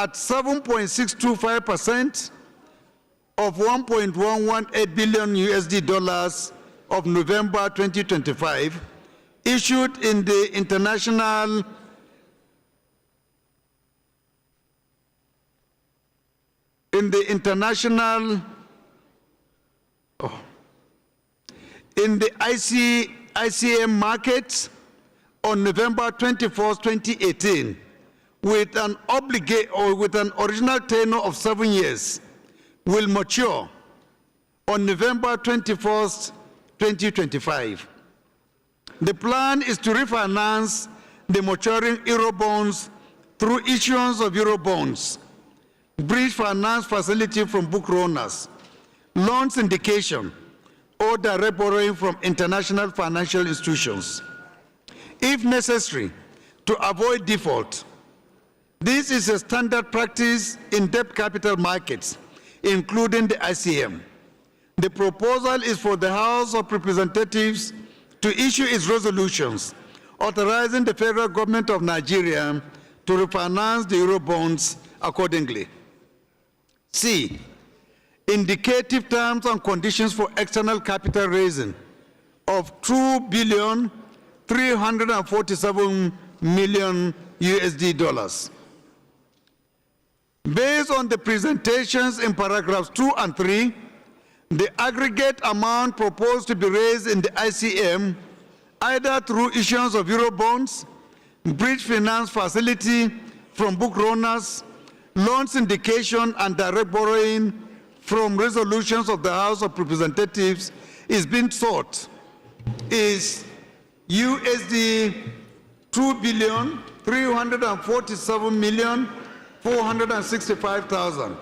at 7.625% of 1.118 billion USD dollars of November 2025, issued in the international ICM market on November 24, 2018, with an original tenure of 7 years, will mature on November 21st, 2025. The plan is to refinance the maturing Eurobonds through issuance of Eurobonds, bridge finance facility from book runners, loan syndication, or direct borrowing from international financial institutions. If necessary, to avoid default. This is a standard practice in debt capital markets, including the ICM. The proposal is for the House of Representatives to issue its resolutions authorizing the federal government of Nigeria to refinance the Eurobonds accordingly. C, indicative terms and conditions for external capital raising of $2,347 million USD dollars. Based on the presentations in paragraphs 2 and 3, the aggregate amount proposed to be raised in the ICM, either through issuance of Eurobonds, bridge finance facility from book runners, loan syndication, and direct borrowing from resolutions of the House of Representatives, is being sought is USD 2,347,465,000.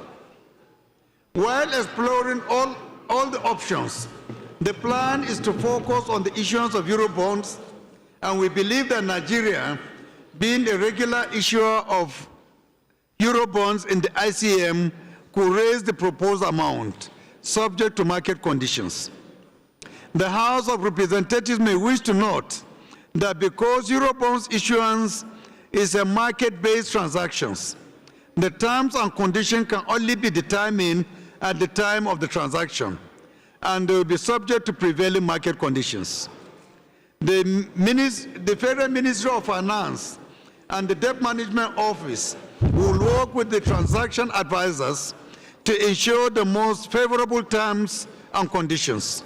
While exploring all the options, the plan is to focus on the issuance of Eurobonds, and we believe that Nigeria, being a regular issuer of Eurobonds in the ICM, could raise the proposed amount, subject to market conditions. The House of Representatives may wish to note that because Eurobonds issuance is a market-based transaction, the terms and conditions can only be determined at the time of the transaction, and they will be subject to prevailing market conditions. The Federal Ministry of Finance and the Debt Management Office will work with the transaction advisors to ensure the most favorable terms and conditions.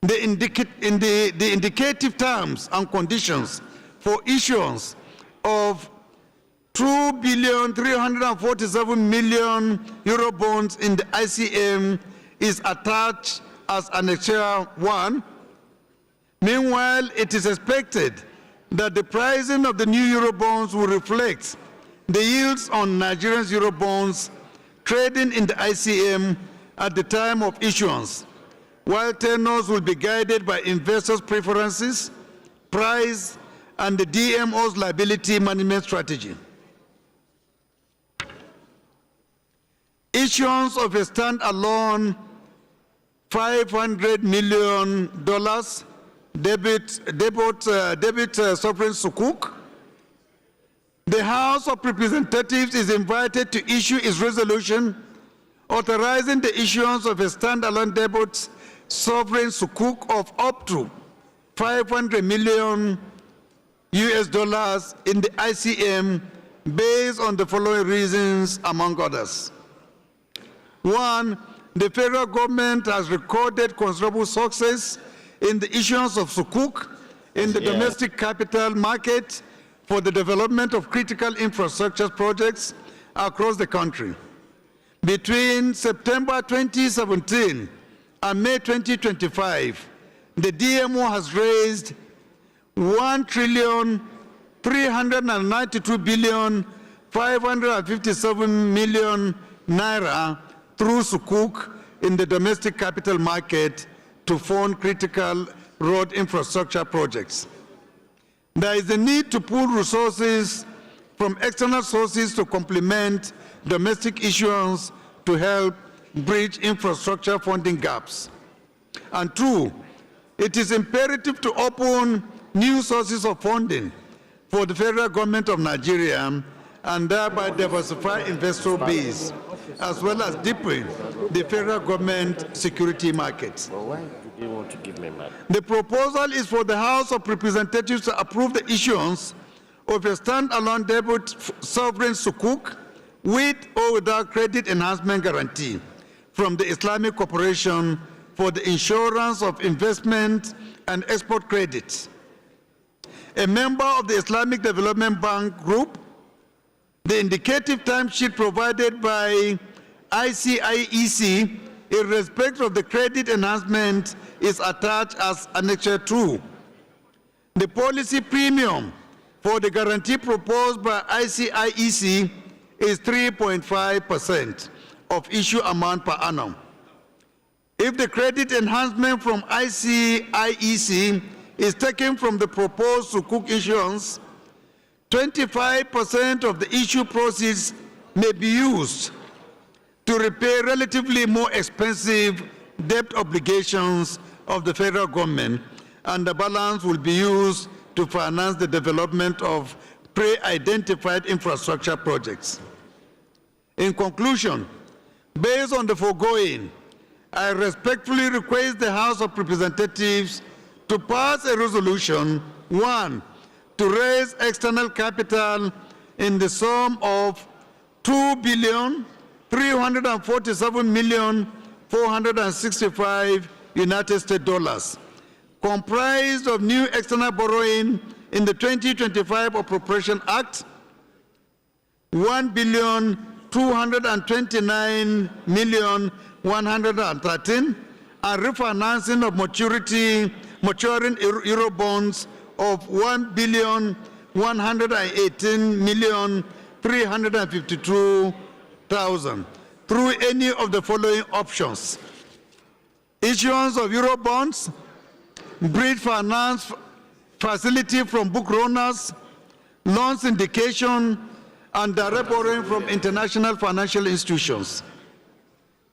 The indicative terms and conditions for issuance of €2,347 million Eurobonds in the ICM is attached as Annexure 1. Meanwhile, it is expected that the pricing of the new Eurobonds will reflect the yields on Nigerian Eurobonds trading in the ICM at the time of issuance, while tenors will be guided by investors' preferences, price, and the DMO's liability management strategy. Issuance of a standalone $500 million debit sovereign sukuk. The House of Representatives is invited to issue its resolution authorizing the issuance of a standalone debit sovereign sukuk of up to $500 million US dollars in the ICM based on the following reasons, among others. One, the federal government has recorded considerable success in the issuance of sukuk in the domestic capital market for the development of critical infrastructure projects across the country. Between September 2017 and May 2025, the DMO has raised $1,392,557 million naira through sukuk in the domestic capital market to fund critical road infrastructure projects. There is a need to pool resources from external sources to complement domestic issuance to help bridge infrastructure funding gaps. And two, it is imperative to open new sources of funding for the federal government of Nigeria and thereby diversify investor base, as well as deepen the federal government security market. Why do they want to give me money? The proposal is for the House of Representatives to approve the issuance of a standalone debit sovereign sukuk with or without credit enhancement guarantee from the Islamic Corporation for the insurance of investment and export credit. A member of the Islamic Development Bank Group, the indicative timesheet provided by ICIEC in respect of the credit enhancement is attached as Annexure 2. The policy premium for the guarantee proposed by ICIEC is 3.5% of issue amount per annum. If the credit enhancement from ICIEC is taken from the proposed sukuk issuance, 25% of the issue proceeds may be used to repay relatively more expensive debt obligations of the federal government, and the balance will be used to finance the development of pre-identified infrastructure projects. In conclusion, based on the foregoing, I respectfully request the House of Representatives to pass a resolution, 1, to raise external capital in the sum of $2,347,465 United States dollars, comprised of new external borrowing in the 2025 Appropriation Act, $1,229,113, and refinancing of maturing Euro bonds of $1,118,352,000 through any of the following options: issuance of Euro bonds, bridge finance facility from book runners, loan syndication, and direct borrowing from international financial institutions.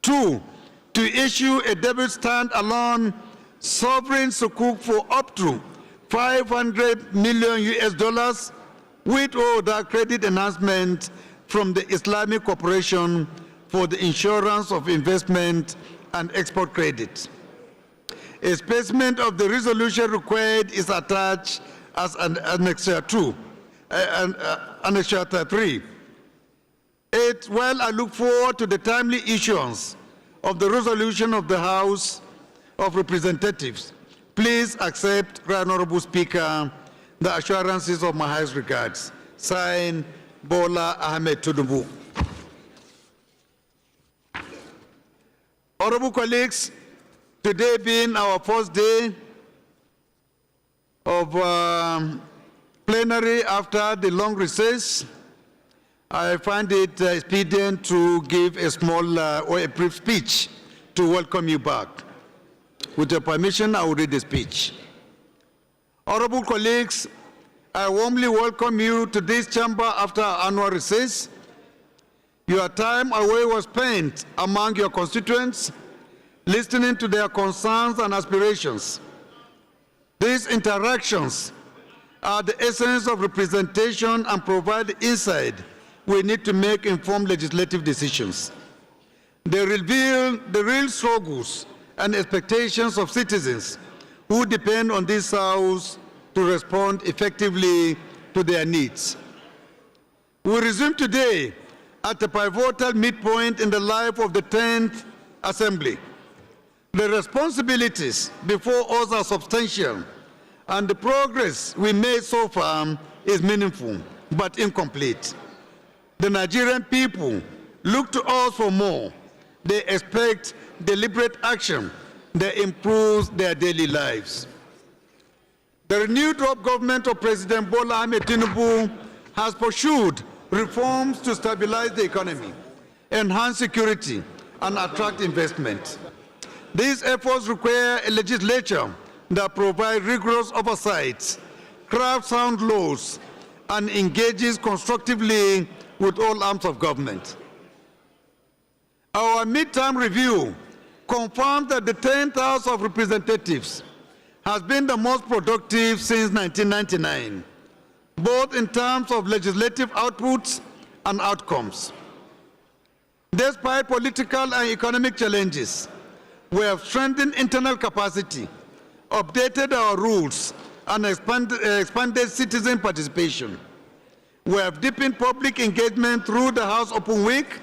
2, to issue a debit stand-alone sovereign sukuk for up to $500 million US with or without credit enhancement from the Islamic Corporation for the insurance of investment and export credit. A specimen of the resolution required is attached as an Annexure 2, Annexure 3. While I look forward to the timely issuance of the resolution of the House of Representatives, please accept, Right Honorable Speaker, the assurances of my highest regards. Signed, Bola Ahmed Tinubu. Honorable colleagues, today being our first day of plenary after the long recess, I find it expedient to give a small or a brief speech to welcome you back. With your permission, I will read the speech. Honorable colleagues, I warmly welcome you to this chamber after our annual recess. Your time away was spent among your constituents, listening to their concerns and aspirations. These interactions are the essence of representation and provide the insight we need to make informed legislative decisions. They reveal the real struggles and expectations of citizens who depend on this House to respond effectively to their needs. We resume today at a pivotal midpoint in the life of the 10th Assembly. The responsibilities before us are substantial, and the progress we made so far is meaningful but incomplete. The Nigerian people look to us for more. They expect deliberate action that improves their daily lives. The renewed government of President Bola Ahmed Tinubu has pursued reforms to stabilize the economy, enhance security, and attract investment. These efforts require a legislature that provides rigorous oversight, crafts sound laws, and engages constructively with all arms of government. Our midterm review confirmed that the 10th House of Representatives has been the most productive since 1999, both in terms of legislative outputs and outcomes. Despite political and economic challenges, we have strengthened internal capacity, updated our rules, and expanded citizen participation. We have deepened public engagement through the House Open Week,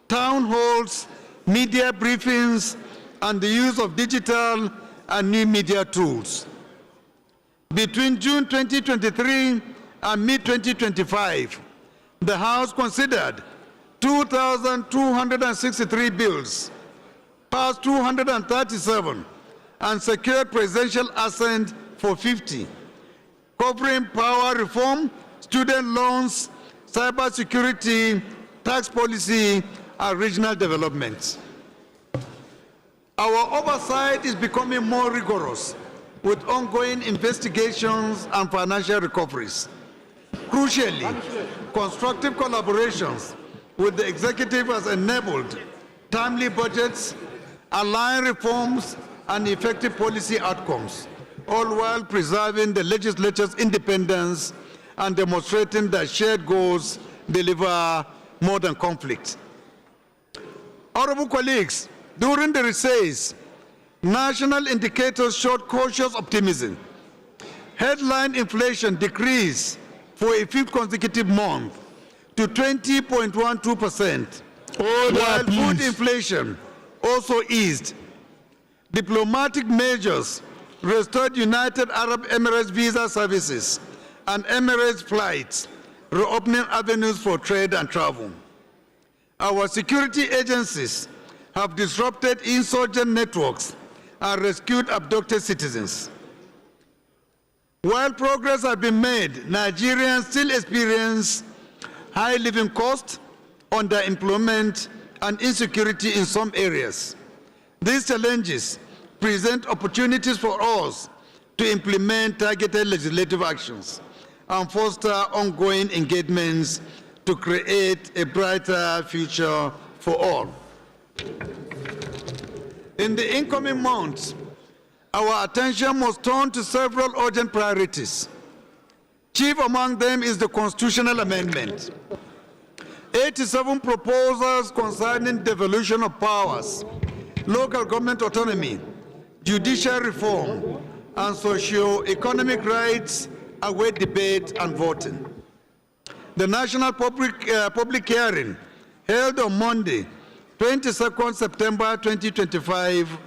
town halls, media briefings, and the use of digital and new media tools. Between June 2023 and mid-2025, the House considered 2,263 bills, passed 237, and secured presidential assent for 50, covering power reform, student loans, cybersecurity, tax policy, and regional development. Our oversight is becoming more rigorous with ongoing investigations and financial recoveries. Crucially, constructive collaborations with the executive has enabled timely budgets, aligned reforms, and effective policy outcomes, all while preserving the legislature's independence and demonstrating that shared goals deliver more than conflict. Honorable colleagues, during the recess, national indicators showed cautious optimism. Headline inflation decreased for a fifth consecutive month to 20.12%, while food inflation also eased. Diplomatic measures restored United Arab Emirates visa services and Emirates flights, reopening avenues for trade and travel. Our security agencies have disrupted insurgent networks and rescued abducted citizens. While progress has been made, Nigerians still experience high living costs, underemployment, and insecurity in some areas. These challenges present opportunities for us to implement targeted legislative actions and foster ongoing engagements to create a brighter future for all. In the incoming months, our attention must turn to several urgent priorities. Chief among them is the constitutional amendment. 87 proposals concerning devolution of powers, local government autonomy, judicial reform, and socio-economic rights await debate and voting. The National Public Hearing, held on Monday, 22nd September 2025,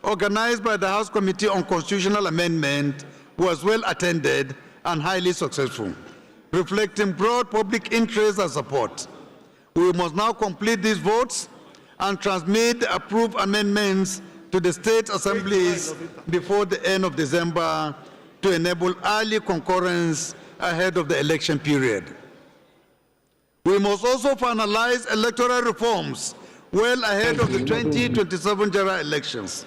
organized by the House Committee on Constitutional Amendment, was well attended and highly successful, reflecting broad public interest and support. We must now complete these votes and transmit the approved amendments to the state assemblies before the end of December to enable early concurrence ahead of the election period. We must also finalize electoral reforms well ahead of the 2027 general elections.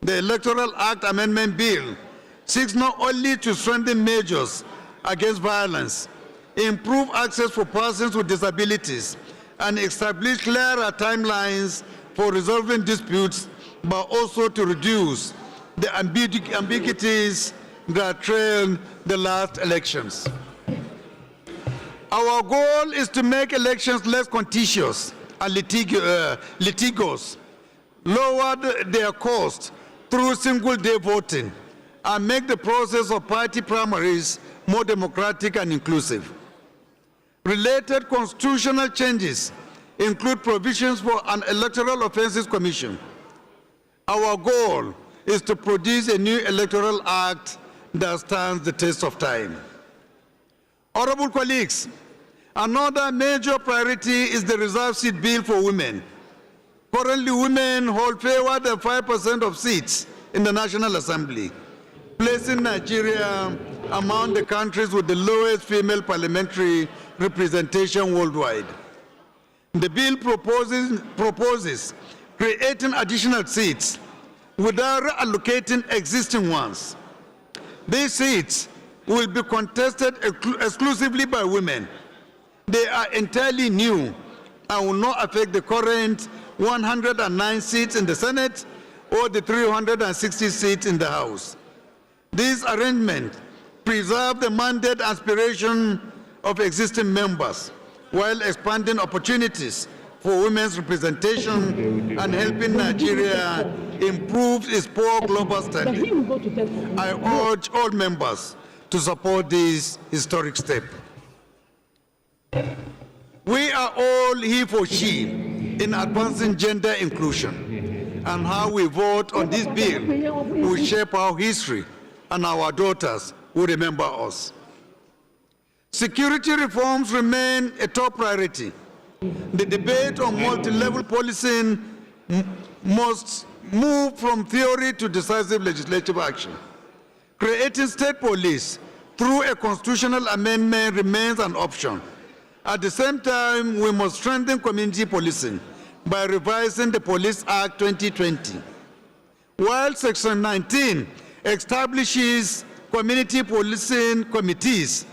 The Electoral Act Amendment Bill seeks not only to strengthen measures against violence, improve access for persons with disabilities, and establish clearer timelines for resolving disputes, but also to reduce the ambiguities that trailed the last elections. Our goal is to make elections less contentious and litigious, lower their cost through single-day voting, and make the process of party primaries more democratic and inclusive. Related constitutional changes include provisions for an Electoral Offences Commission. Our goal is to produce a new electoral act that stands the test of time. Honorable colleagues, another major priority is the reserved seat bill for women. Currently, women hold fewer than 5% of seats in the National Assembly, placing Nigeria among the countries with the lowest female parliamentary representation worldwide. The bill proposes creating additional seats without reallocating existing ones. These seats will be contested exclusively by women. They are entirely new and will not affect the current 109 seats in the Senate or the 360 seats in the House. This arrangement preserves the mandate aspiration of existing members while expanding opportunities for women's representation and helping Nigeria improve its poor global standing. I urge all members to support this historic step. We are all he for she in advancing gender inclusion, and how we vote on this bill will shape our history, and our daughters will remember us. Security reforms remain a top priority. The debate on multi-level policing must move from theory to decisive legislative action. Creating state police through a constitutional amendment remains an option. At the same time, we must strengthen community policing by revising the Police Act 2020. While Section 19 establishes community policing committees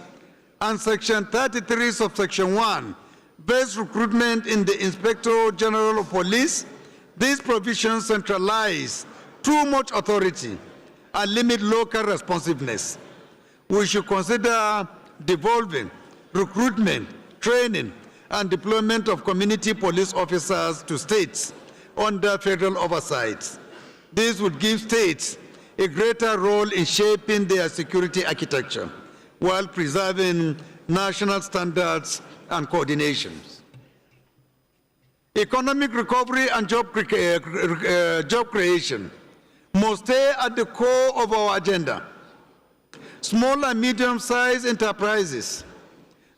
and Section 33 subsection 1 base recruitment in the Inspector General of Police, these provisions centralize too much authority and limit local responsiveness. We should consider devolving recruitment, training, and deployment of community police officers to states under federal oversight. This would give states a greater role in shaping their security architecture while preserving national standards and coordinations. Economic recovery and job creation must stay at the core of our agenda. Small and medium-sized enterprises,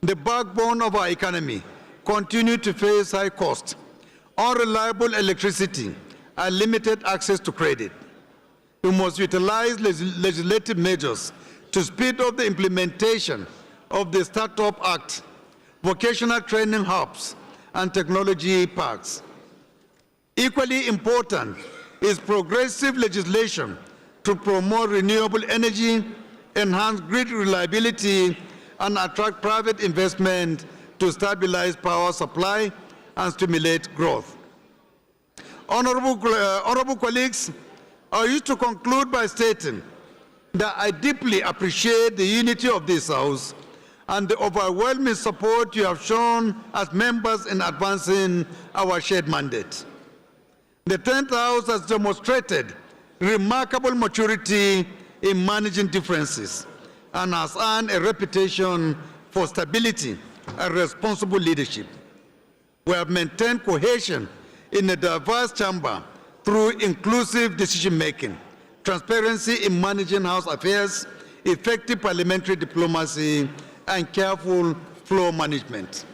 the backbone of our economy, continue to face high costs, unreliable electricity, and limited access to credit. We must utilize legislative measures to speed up the implementation of the Startup Act, vocational training hubs, and technology parks. Equally important is progressive legislation to promote renewable energy, enhance grid reliability, and attract private investment to stabilize power supply and stimulate growth. Honorable colleagues, I wish to conclude by stating that I deeply appreciate the unity of this House and the overwhelming support you have shown as members in advancing our shared mandate. The 10th House has demonstrated remarkable maturity in managing differences and has earned a reputation for stability and responsible leadership. We have maintained cohesion in a diverse chamber through inclusive decision-making, transparency in managing House affairs, effective parliamentary diplomacy, and careful flow management.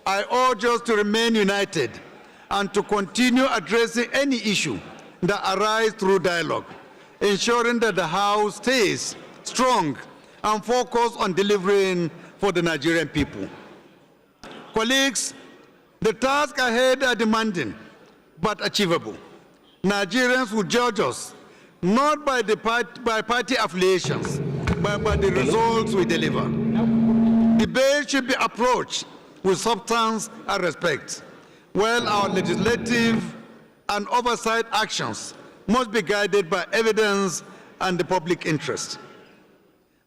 I urge us to remain united and to continue addressing any issue that arises through dialogue, ensuring that the House stays strong and focused on delivering for the Nigerian people. Colleagues, the tasks ahead are demanding but achievable. Nigerians will judge us not by party affiliations, but by the results we deliver. Debate should be approached with substance and respect, while our legislative and oversight actions must be guided by evidence and the public interest.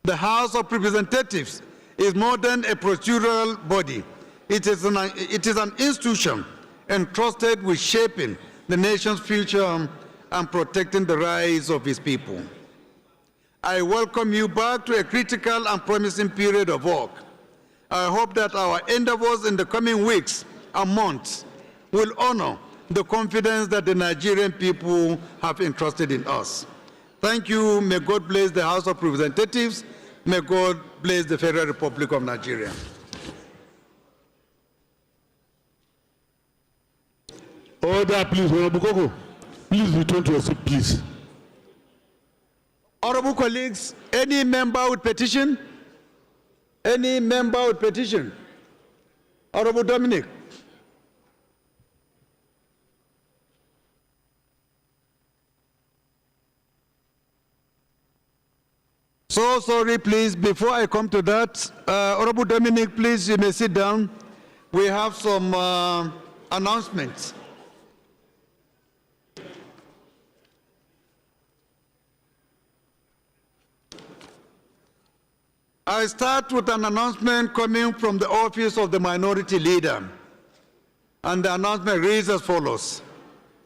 The House of Representatives is more than a procedural body. It is an institution entrusted with shaping the nation's future and protecting the rights of its people. I welcome you back to a critical and promising period of work. I hope that our endeavors in the coming weeks and months will honor the confidence that the Nigerian people have entrusted in us. Thank you. May God bless the House of Representatives. May God bless the Federal Republic of Nigeria. Order, please. Honorable Koko, please return to your seat, please. Honorable colleagues, any member with petition? Any member with petition? Honorable Dominic. So sorry, please, before I come to that, Honorable Dominic, please, you may sit down. We have some announcements. I I start with an announcement coming from the office of the minority leader. And the announcement reads as follows.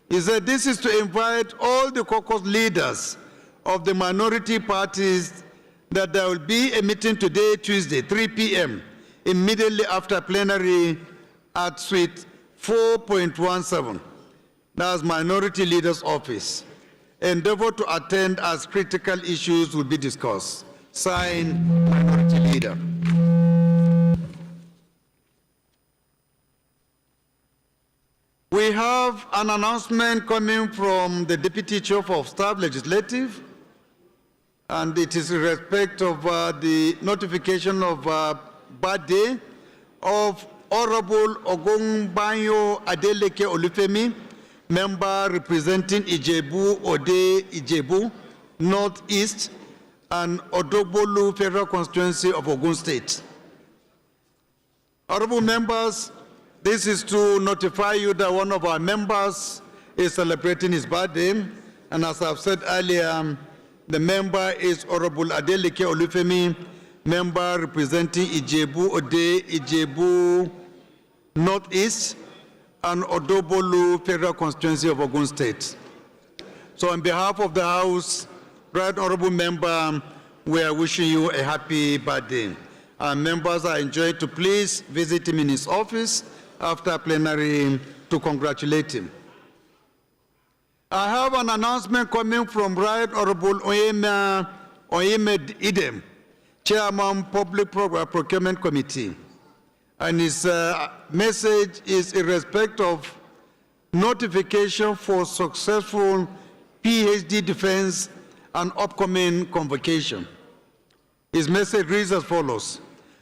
He said, this is to invite all the caucus leaders of the minority parties that there will be a meeting today, Tuesday, 3 p.m., immediately after plenary at suite 4.17. That's minority leader's office. Endeavor to attend as critical issues will be discussed. Signed, minority leader. We have an announcement coming from the Deputy Chief of Staff Legislative, and it is in respect of the notification of birthday of Honorable Ogungbanyo Adeleke Olufemi, member representing Ijebu Ode Ijebu, Northeast, and Odogbolu Federal Constituency of Ogun State. Honorable members, this is to notify you that one of our members is celebrating his birthday, and as I've said earlier, the member is Honorable Adeleke Olufemi, member representing Ijebu Ode Ijebu Northeast and Odogbolu Federal Constituency of Ogun State. So on behalf of the House, right honorable member, we are wishing you a happy birthday. Our members are enjoined to please visit him in his office after plenary to congratulate him. I have an announcement coming from Right Honorable Oyeme Idem, Chairman Public Procurement Committee. And his message is in respect of notification for successful PhD defense and upcoming convocation. His message reads as follows.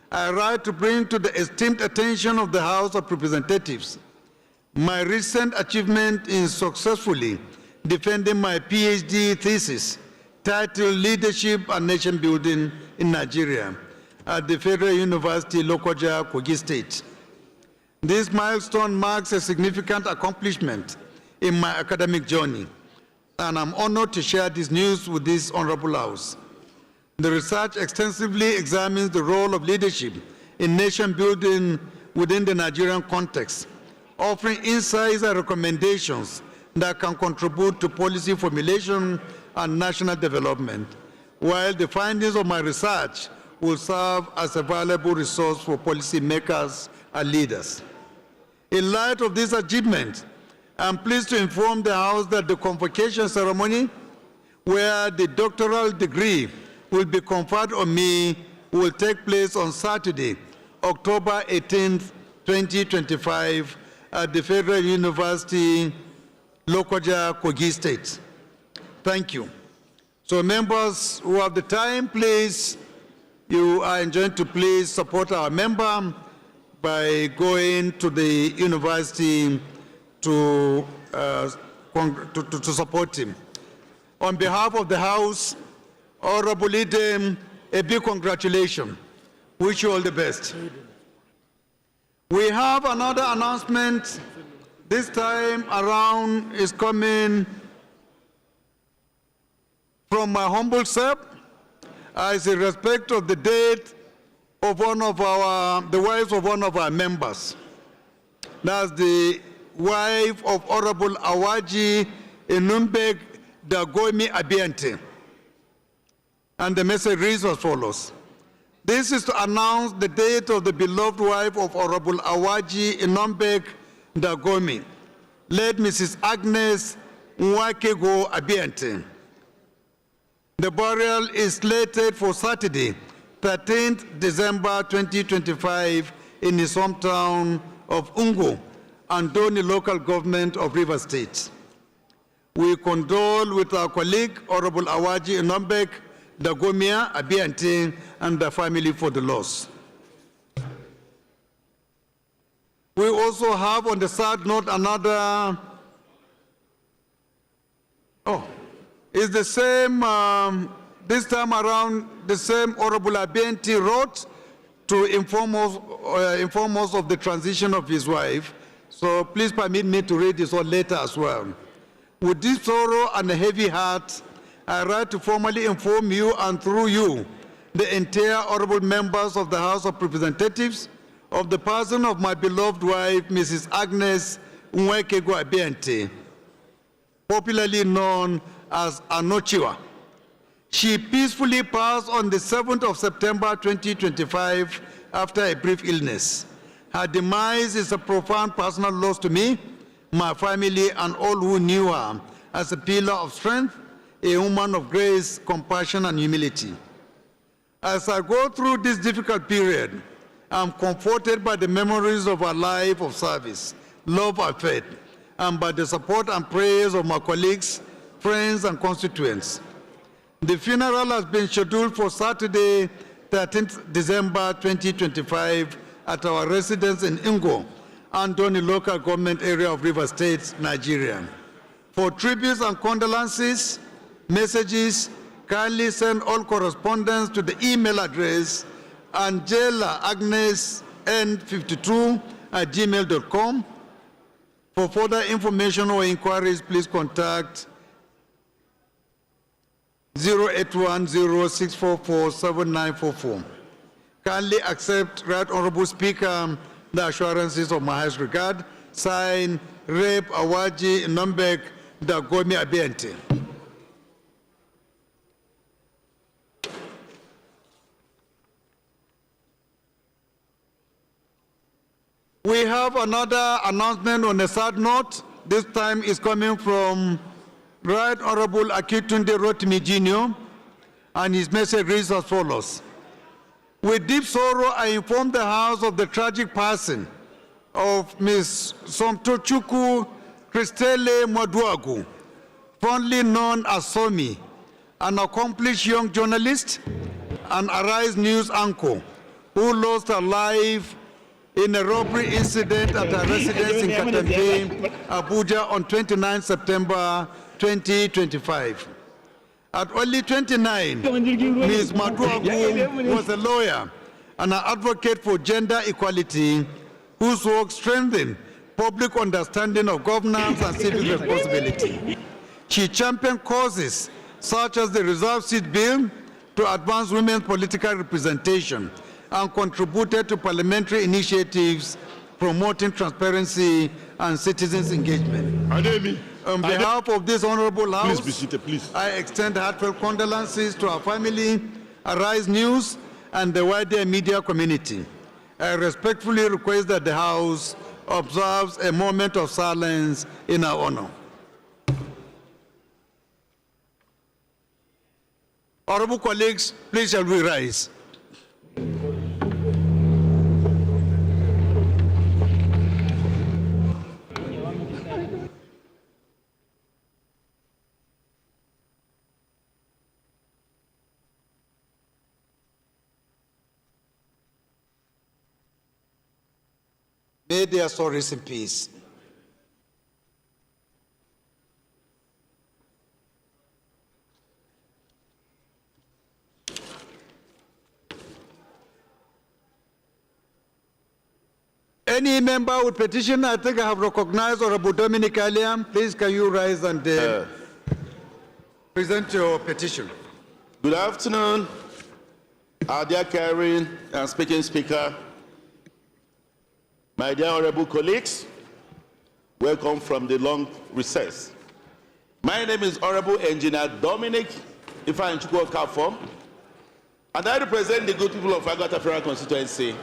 I write to bring to the esteemed attention of the House of Representatives my recent achievement in successfully defending my PhD thesis titled Leadership and Nation Building in Nigeria at the Federal University, Lokoja, Kogi State. This milestone marks a significant accomplishment in my academic journey, and I'm honored to share this news with this honorable House. The research extensively examines the role of leadership in nation building within the Nigerian context, offering insights and recommendations that can contribute to policy formulation and national development, while the findings of my research will serve as a valuable resource for policymakers and leaders. In light of this achievement, I'm pleased to inform the House that the convocation ceremony, where the doctoral degree will be conferred on me, will take place on Saturday, October 18th, 2025, at the Federal University, Lokoja, Kogi State. Thank you. So members who have the time, please, you are enjoined to please support our member by going to the university to support him. On behalf of the House, Honorable Idem, a big congratulations. Wish you all the best. We have another announcement. This time around is coming from my humble self as in respect of the date of the wife of one of our members. That's the wife of Honorable Awaji Enumbeg Dagomi Abiente. And the message reads as follows. This is to announce the date of the beloved wife of Honorable Awaji Enumbeg Dagomi, late Mrs. Agnes Nwakego Abiente. The burial is slated for Saturday, 13th December 2025 in his hometown of Ungo, Andoni local government of Rivers State. We condole with our colleague, Honorable Awaji Enumbeg Dagomia Abiante and the family for the loss. We also have on the sad note another, it's the same, this time around, the same Honorable Abiante wrote to inform us of the transition of his wife. So please permit me to read this one later as well. With this sorrow and a heavy heart, I write to formally inform you and through you the entire honorable members of the House of Representatives of the person of my beloved wife, Mrs. Agnes Nwekego Abiente, popularly known as Anochiwa. She peacefully passed on the 7th of September 2025 after a brief illness. Her demise is a profound personal loss to me, my family, and all who knew her as a pillar of strength, a woman of grace, compassion, and humility. As I go through this difficult period, I'm comforted by the memories of our life of service, love, and faith, and by the support and prayers of my colleagues, friends, and constituents. The funeral has been scheduled for Saturday, 13th December 2025 at our residence in Ingo, Andoni local government area of Rivers State, Nigeria. For tributes and condolences, messages, kindly send all correspondence to the email address angelaagnesn52@gmail.com. For further information or inquiries, please contact 0810-644-7944. Kindly accept, Right Honorable Speaker, the assurances of my highest regard. Signed, Rep. Awaji Nombek Dagomi Abiente. We have another announcement on a sad note. This time is coming from Right Honorable Akitunde Rotimi Jr., and his message reads as follows. With deep sorrow, I inform the House of the tragic passing of Ms. Somtochukwu Christelle Mwaduagu, fondly known as Somi, an accomplished young journalist and Arise News anchor who lost her life in a robbery incident at her residence in Katambe, Abuja on 29 September 2025. At only 29, Ms. Mwaduagu was a lawyer and an advocate for gender equality whose work strengthened public understanding of governance and civic responsibility. She championed causes such as the Reserve Seat Bill to advance women's political representation and contributed to parliamentary initiatives promoting transparency and citizens' engagement. On behalf of this honorable House, please be seated, please. I extend heartfelt condolences to our family, Arise News, and the wider media community. I respectfully request that the House observes a moment of silence in our honor. Honorable colleagues, please shall we rise. May their soul rest in peace. Any member with petition, I think I have recognized Honorable Dominic Aliam. Please, can you rise and present your petition? Good afternoon, our dear caring and speaking speaker, my dear honorable colleagues, welcome from the long recess. My name is Honorable Engineer Dominic Ifeanyi Okafo, and I represent the good people of Agata Federal Constituency,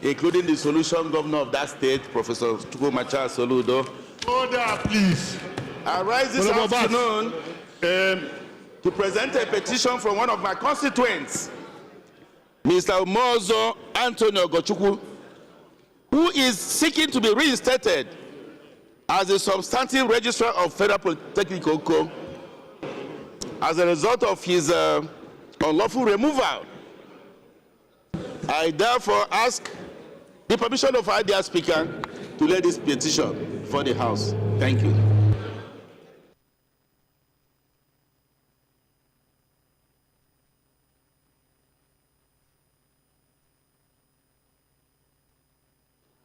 including the solution governor of that state, Professor Chukwumacha Soludo. Order, please. I rise this afternoon to present a petition from one of my constituents, Mr. Mozo Antonio Gochukwu, who is seeking to be reinstated as a substantive registrar of Federal Polytechnic Oko as a result of his unlawful removal. I therefore ask the permission of our dear speaker to lay this petition for the House. Thank you.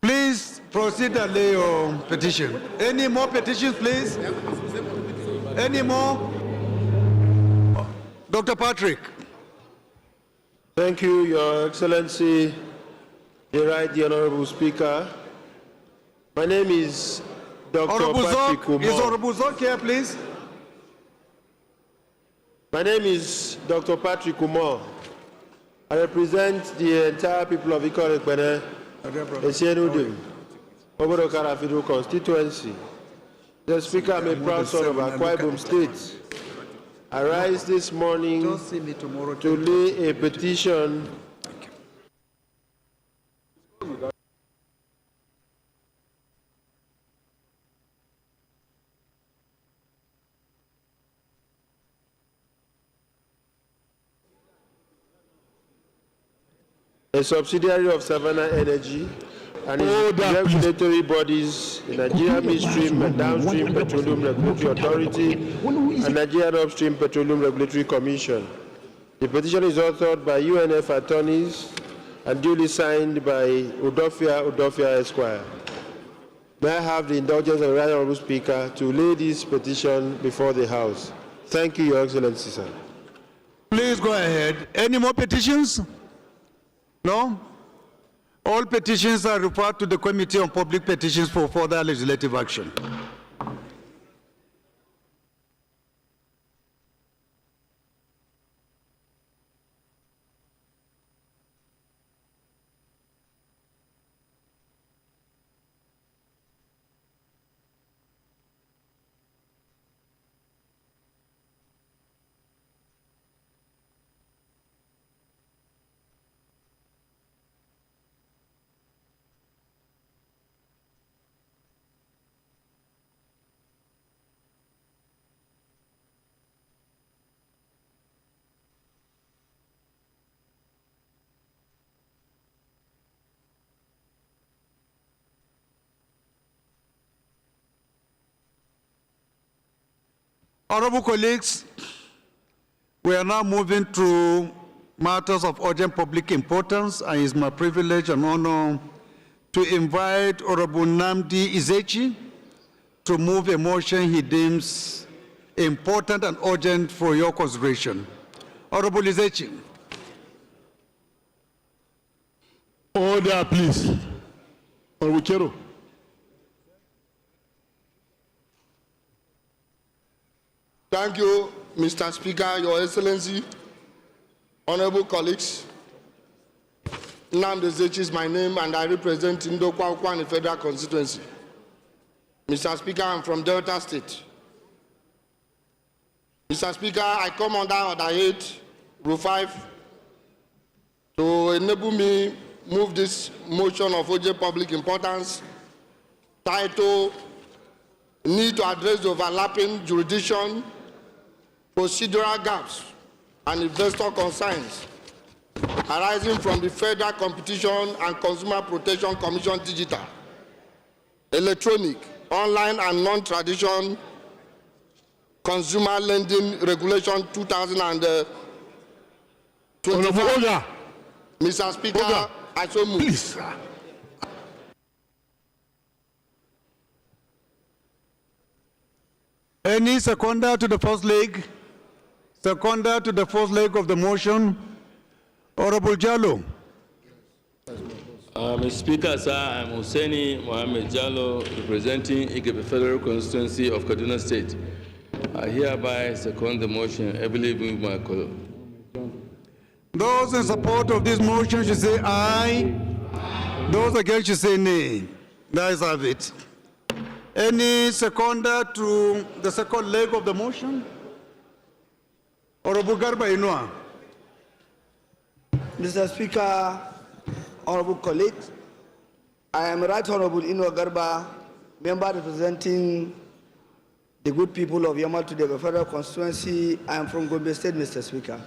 Please proceed and lay your petition. Any more petitions, please? Any more? Dr. Patrick. Thank you, Your Excellency, the Honorable Speaker. My name is Dr. Honorable Patrick Zok, is Umar. Honorable Zok here, please? My name is Dr. Patrick Umar. I represent the entire people of Ikorekbene, Esienudu, Obodokara Federal Constituency. The Speaker, I'm a proud son of Akwa Ibom State. I rise this morning to lay a petition a subsidiary of Savannah Energy and its regulatory bodies, the Nigeria Midstream and Downstream Petroleum Regulatory Authority and Nigerian Upstream Petroleum Regulatory Commission. The petition is authored by UNF attorneys and duly signed by Udofia Esquire. May I have the indulgence of the Right Honourable Speaker to lay this petition before the House. Thank you, Your Excellency, sir. Please go ahead. Any more petitions? No? All petitions are referred to the Committee on Public Petitions for further legislative action. Honorable colleagues, we are now moving to matters of urgent public importance, and it's my privilege and honor to invite Honorable Nnamdi Ezechi to move a motion he deems important and urgent for your consideration. Honorable Ezechi. Order, please. Honorable Chero. Thank you, Mr. Speaker, Your Excellency, honorable colleagues. Nnamdi Ezechi is my name, and I represent Ndokwa Ukwani Federal Constituency. Mr. Speaker, I'm from Delta State. Mr. Speaker, I come under Order 8, Rule 5, to enable me move this motion of urgent public importance, titled Need to Address the Overlapping Jurisdiction, Procedural Gaps, and Investor Concerns arising from the Federal Competition and Consumer Protection Commission Digital, Electronic, Online and Non-Traditional Consumer Lending Regulation 2025. Mr. Speaker, I so move. Please, sir. Any seconder to the first leg? Seconder to the first leg of the motion? Honorable Jallo. Mr. Speaker, sir, I'm Hussaini Mohammed Jallo, representing Ikebe Federal Constituency of Kaduna State. I hereby second the motion. I believe in my call. Those in support of this motion should say aye. Those against should say nay. The ayes have it. Any seconder to the second leg of the motion? Honorable Garba Inua. Mr. Speaker, honorable colleagues, I am Right Honorable Inua Garba, member representing the good people of Yamal to the Federal Constituency. I am from Gombe State, Mr. Speaker.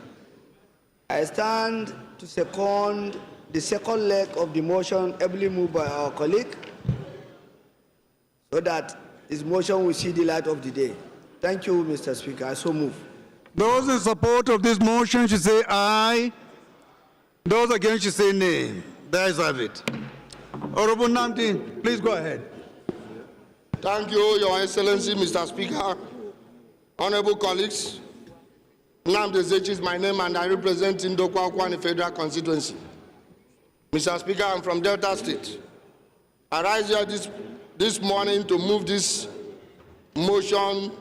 I stand to second the second leg of the motion ably moved by our colleague, so that his motion will see the light of the day. Thank you, Mr. Speaker. I so move. Those in support of this motion should say aye. Those against should say nay. The ayes have it. Honorable Nnamdi, please go ahead. Thank you, Your Excellency, Mr. Speaker, honorable colleagues. Nnamdi Ezechi is my name, and I represent Ndokwa Okwani Federal Constituency. Mr. Speaker, I'm from Delta State. I rise here this morning to move this motion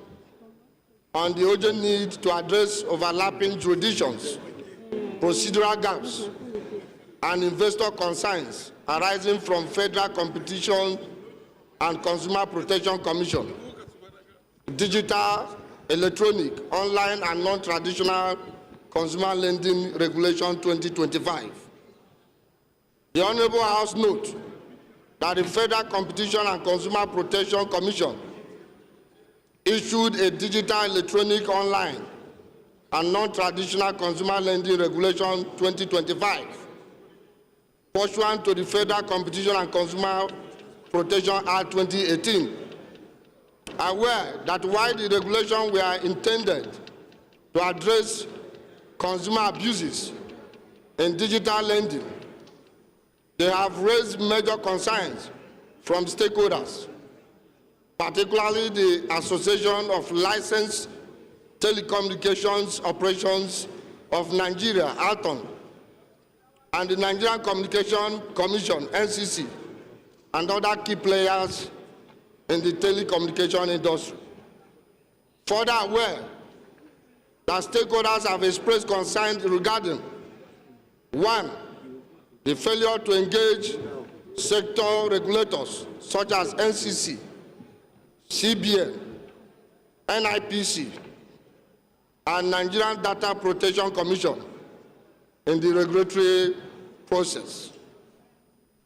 on the urgent need to address overlapping jurisdictions, procedural gaps, and investor concerns arising from Federal Competition and Consumer Protection Commission, Digital, Electronic, Online, and Non-Traditional Consumer Lending Regulation 2025. The Honorable House notes that the Federal Competition and Consumer Protection Commission issued a Digital, Electronic, Online, and Non-Traditional Consumer Lending Regulation 2025, pursuant to the Federal Competition and Consumer Protection Act 2018, aware that while the regulations were intended to address consumer abuses in digital lending, they have raised major concerns from stakeholders, particularly the Association of Licensed Telecommunications Operations of Nigeria, ALTON, and the Nigerian Communication Commission, NCC, and other key players in the telecommunication industry. Further aware that stakeholders have expressed concern regarding 1, the failure to engage sector regulators such as NCC, CBN, NIPC, and Nigerian Data Protection Commission in the regulatory process.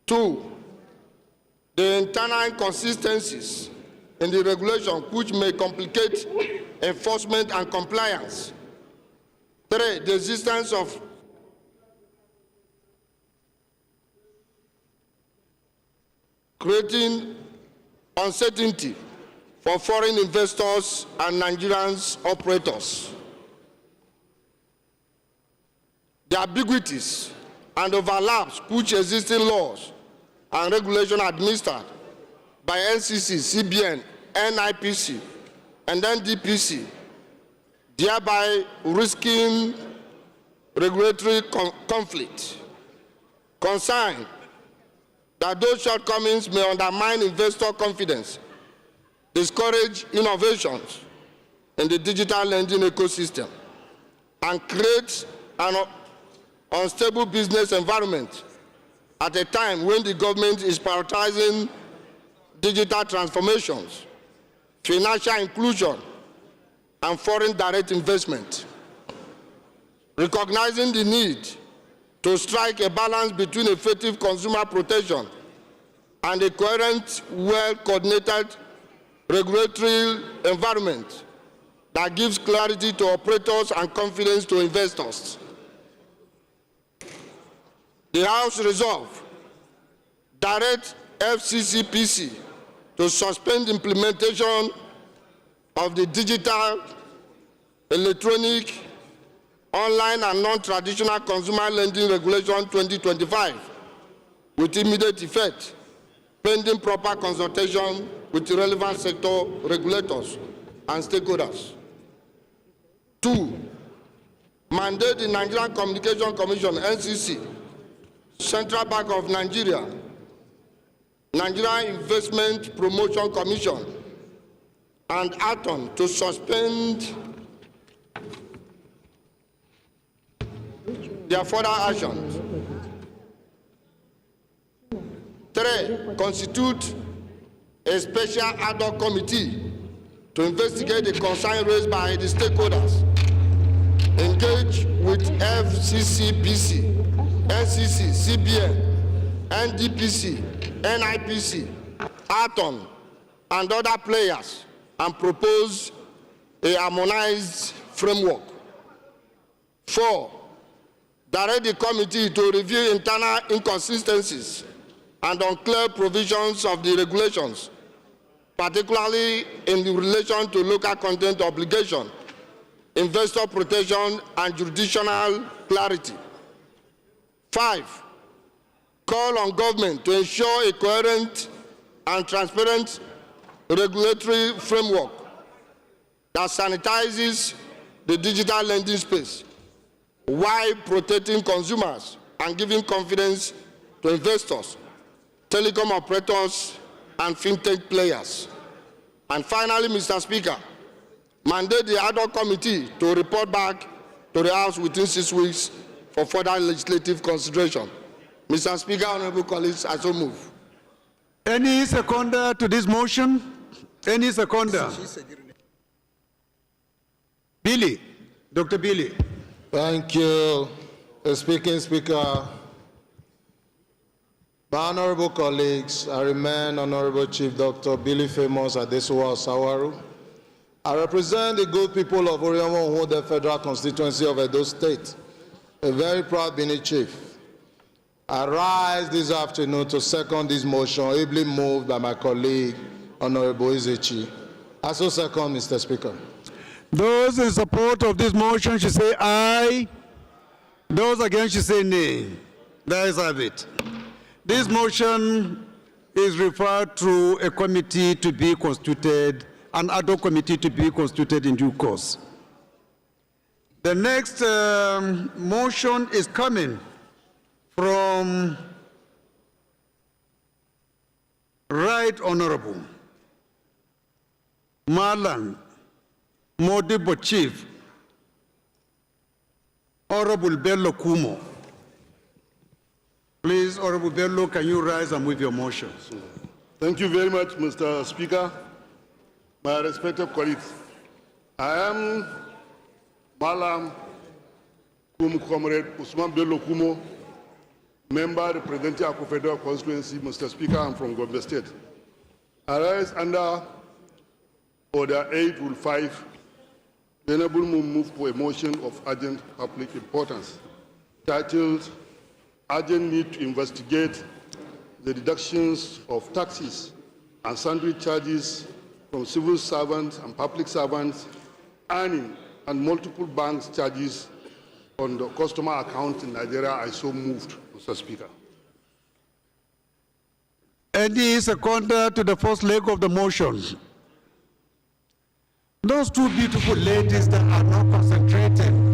2, the internal inconsistencies in the regulation which may complicate enforcement and compliance. 3, the existence of creating uncertainty for foreign investors and Nigerian operators. The ambiguities and overlaps which existing laws and regulation administered by NCC, CBN, NIPC, and NDPC, thereby risking regulatory conflict. Concern that those shortcomings may undermine investor confidence, discourage innovations in the digital lending ecosystem, and create an unstable business environment at a time when the government is prioritizing digital transformations, financial inclusion, and foreign direct investment. Recognizing the need to strike a balance between effective consumer protection and a coherent, well-coordinated regulatory environment that gives clarity to operators and confidence to investors. The House resolved direct FCCPC to suspend implementation of the Digital, Electronic, Online, and Non-Traditional Consumer Lending Regulation 2025 with immediate effect, pending proper consultation with the relevant sector regulators and stakeholders. 2, mandate the Nigerian Communication Commission, NCC, Central Bank of Nigeria, Nigerian Investment Promotion Commission, and ATON to suspend their further actions. 3, constitute a special ad hoc committee to investigate the concern raised by the stakeholders. Engage with FCCPC, NCC, CBN, NDPC, NIPC, ATON, and other players, and propose a harmonized framework. 4, direct the committee to review internal inconsistencies and unclear provisions of the regulations, particularly in relation to local content obligation, investor protection, and jurisdictional clarity. 5, call on government to ensure a coherent and transparent regulatory framework that sanitizes the digital lending space while protecting consumers and giving confidence to investors, telecom operators, and fintech players. And finally, Mr. Speaker, mandate the ad hoc committee to report back to the House within 6 weeks for further legislative consideration. Mr. Speaker, honorable colleagues, I so move. Any seconder to this motion? Any seconder? Billy, Dr. Billy. Thank you, Speaker. My honorable colleagues, I remain Honorable Chief Dr. Billy Famous Adesuwa Sawaru. I represent the good people of Oriomo, the Federal Constituency of Edo State, a very proud Bini chief. I rise this afternoon to second this motion, ably moved by my colleague, Honorable Izechi. I so second, Mr. Speaker. Those in support of this motion should say aye. Those against should say nay. There is have it. This motion is referred to a committee to be constituted, an ad hoc committee to be constituted in due course. The next motion is coming from Right Honorable Marlan Modibo Chief, Honorable Bello Kumo. Please, Honorable Bello, can you rise and move your motion? Thank you very much, Mr. Speaker. My respected colleagues, I am Malam Kum Comrade Usman Bello Kumo, member representing Akko Federal Constituency. Mr. Speaker, I'm from Gombe State. I rise under Order 8, Rule 5, the enable move for a motion of urgent public importance, titled Urgent Need to Investigate the Deductions of Taxes and Sundry Charges from Civil Servants and Public Servants earning and multiple bank charges on the customer account in Nigeria. I so moved, Mr. Speaker. Any seconder to the first leg of the motion? Those two beautiful ladies that are not concentrating.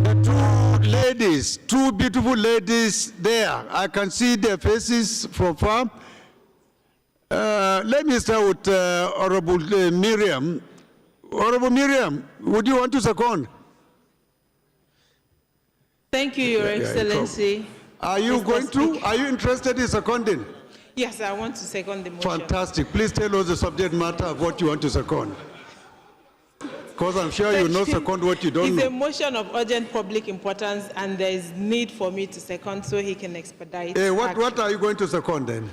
The two beautiful ladies there. I can see their faces from far. Let me start with Honorable Miriam. Honorable Miriam, would you want to second? Thank you, Your Excellency. Are you going to? Are you interested in seconding? Yes, I want to second the motion. Fantastic. Please tell us the subject matter of what you want to second. Because I'm sure you know second what you don't know. It's a motion of urgent public importance, and there is need for me to second so he can expedite. What are you going to second then?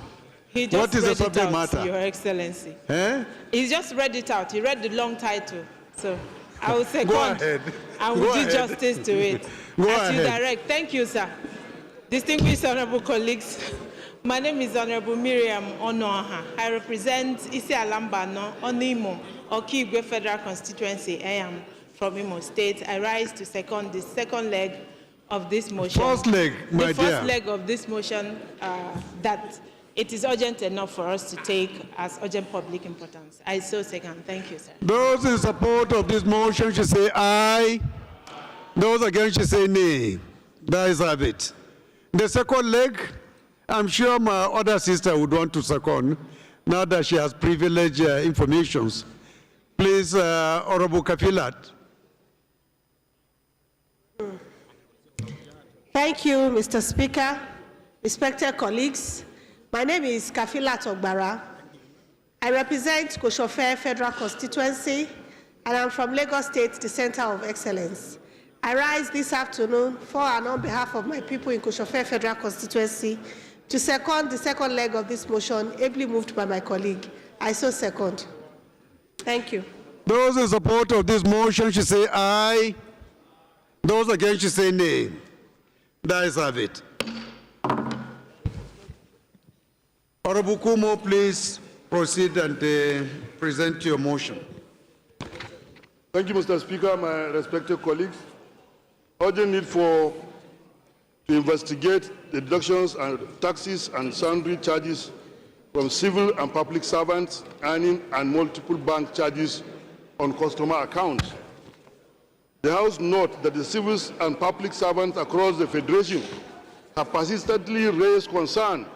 He just what is read the subject it out, matter? Your Excellency. Eh? He just read it out. He read the long title. So I will second. Go ahead. I will do justice to it. Go As you ahead. direct. Thank you, sir. Distinguished honorable colleagues, my name is Honorable Miriam Onoha. I represent Isi Alambano, Onimo, Okigwe Federal Constituency. I am from Imo State. I rise to second the second leg of this motion. First leg, my dear. The first leg of this motion, that it is urgent enough for us to take as urgent public importance. I so second. Thank you, sir. Those in support of this motion should say aye. Those against should say nay. That is have it. The second leg, I'm sure my other sister would want to second, now that she has privileged informations. Please, Honorable Kafilat. Thank you, Mr. Speaker. Respected colleagues, my name is Kafilat Ogbara. I represent Koshofe Federal Constituency, and I'm from Lagos State, the Center of Excellence. I rise this afternoon for and on behalf of my people in Koshofe Federal Constituency to second the second leg of this motion, ably moved by my colleague. I so second. Thank you. Those in support of this motion should say aye. Those against should say nay. That is have it. Honorable Kumo, please proceed and present your motion. Thank you, Mr. Speaker, my respected colleagues. Urgent need to investigate the deductions and taxes and sundry charges from civil and public servants earning and multiple bank charges on customer accounts. The House notes that the civil and public servants across the Federation have persistently raised concern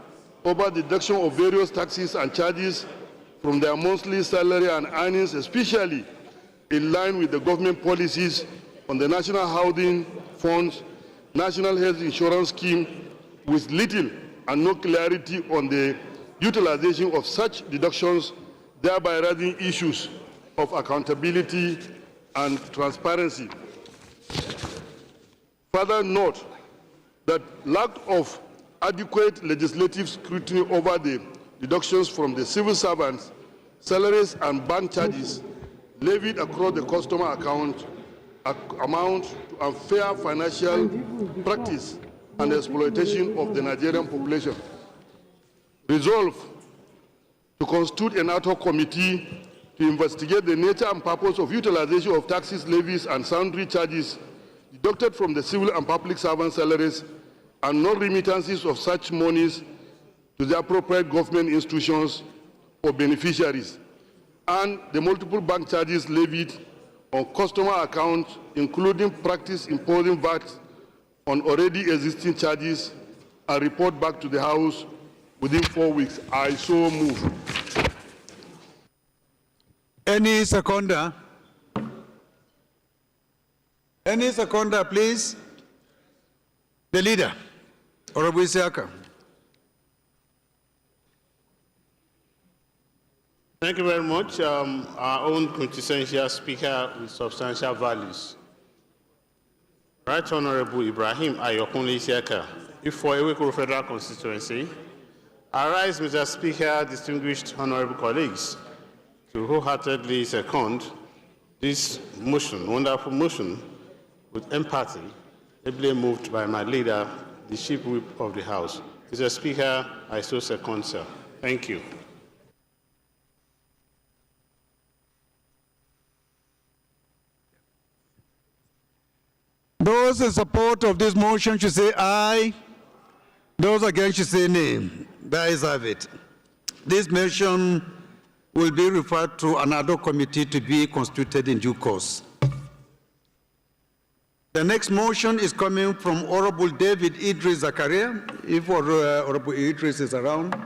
over the deduction of various taxes and charges from their monthly salary and earnings, especially in line with the government policies on the National Housing Fund's National Health Insurance Scheme, with little and no clarity on the utilization of such deductions, thereby raising issues of accountability and transparency. Further note that lack of adequate legislative scrutiny over the deductions from the civil servants, salaries and bank charges levied across the customer account amount to unfair financial practice and exploitation of the Nigerian population. Resolve to constitute an ad hoc committee to investigate the nature and purpose of utilization of taxes, levies, and sundry charges deducted from the civil and public servant salaries and non-remittances of such monies to the appropriate government institutions or beneficiaries, and the multiple bank charges levied on customer accounts, including practice imposing VAT on already existing charges, and report back to the House within 4 weeks. I so move. Any seconder? Any seconder, please? The leader, Honorable Isiaka. Thank you very much. Our own quintessential speaker with substantial values. Right Honorable Ibrahim Ayokunle Isiaka, for Ewekoro Federal Constituency. I rise, Mr. Speaker, distinguished honorable colleagues, to wholeheartedly second this motion, wonderful motion, with empathy, ably moved by my leader, the Chief Whip of the House. Mr. Speaker, I so second, sir. Thank you. Those in support of this motion should say aye. Those against should say nay. The ayes have it. This motion will be referred to another committee to be constituted in due course. The next motion is coming from Honorable David Idris Zakaria. If Honorable Idris is around,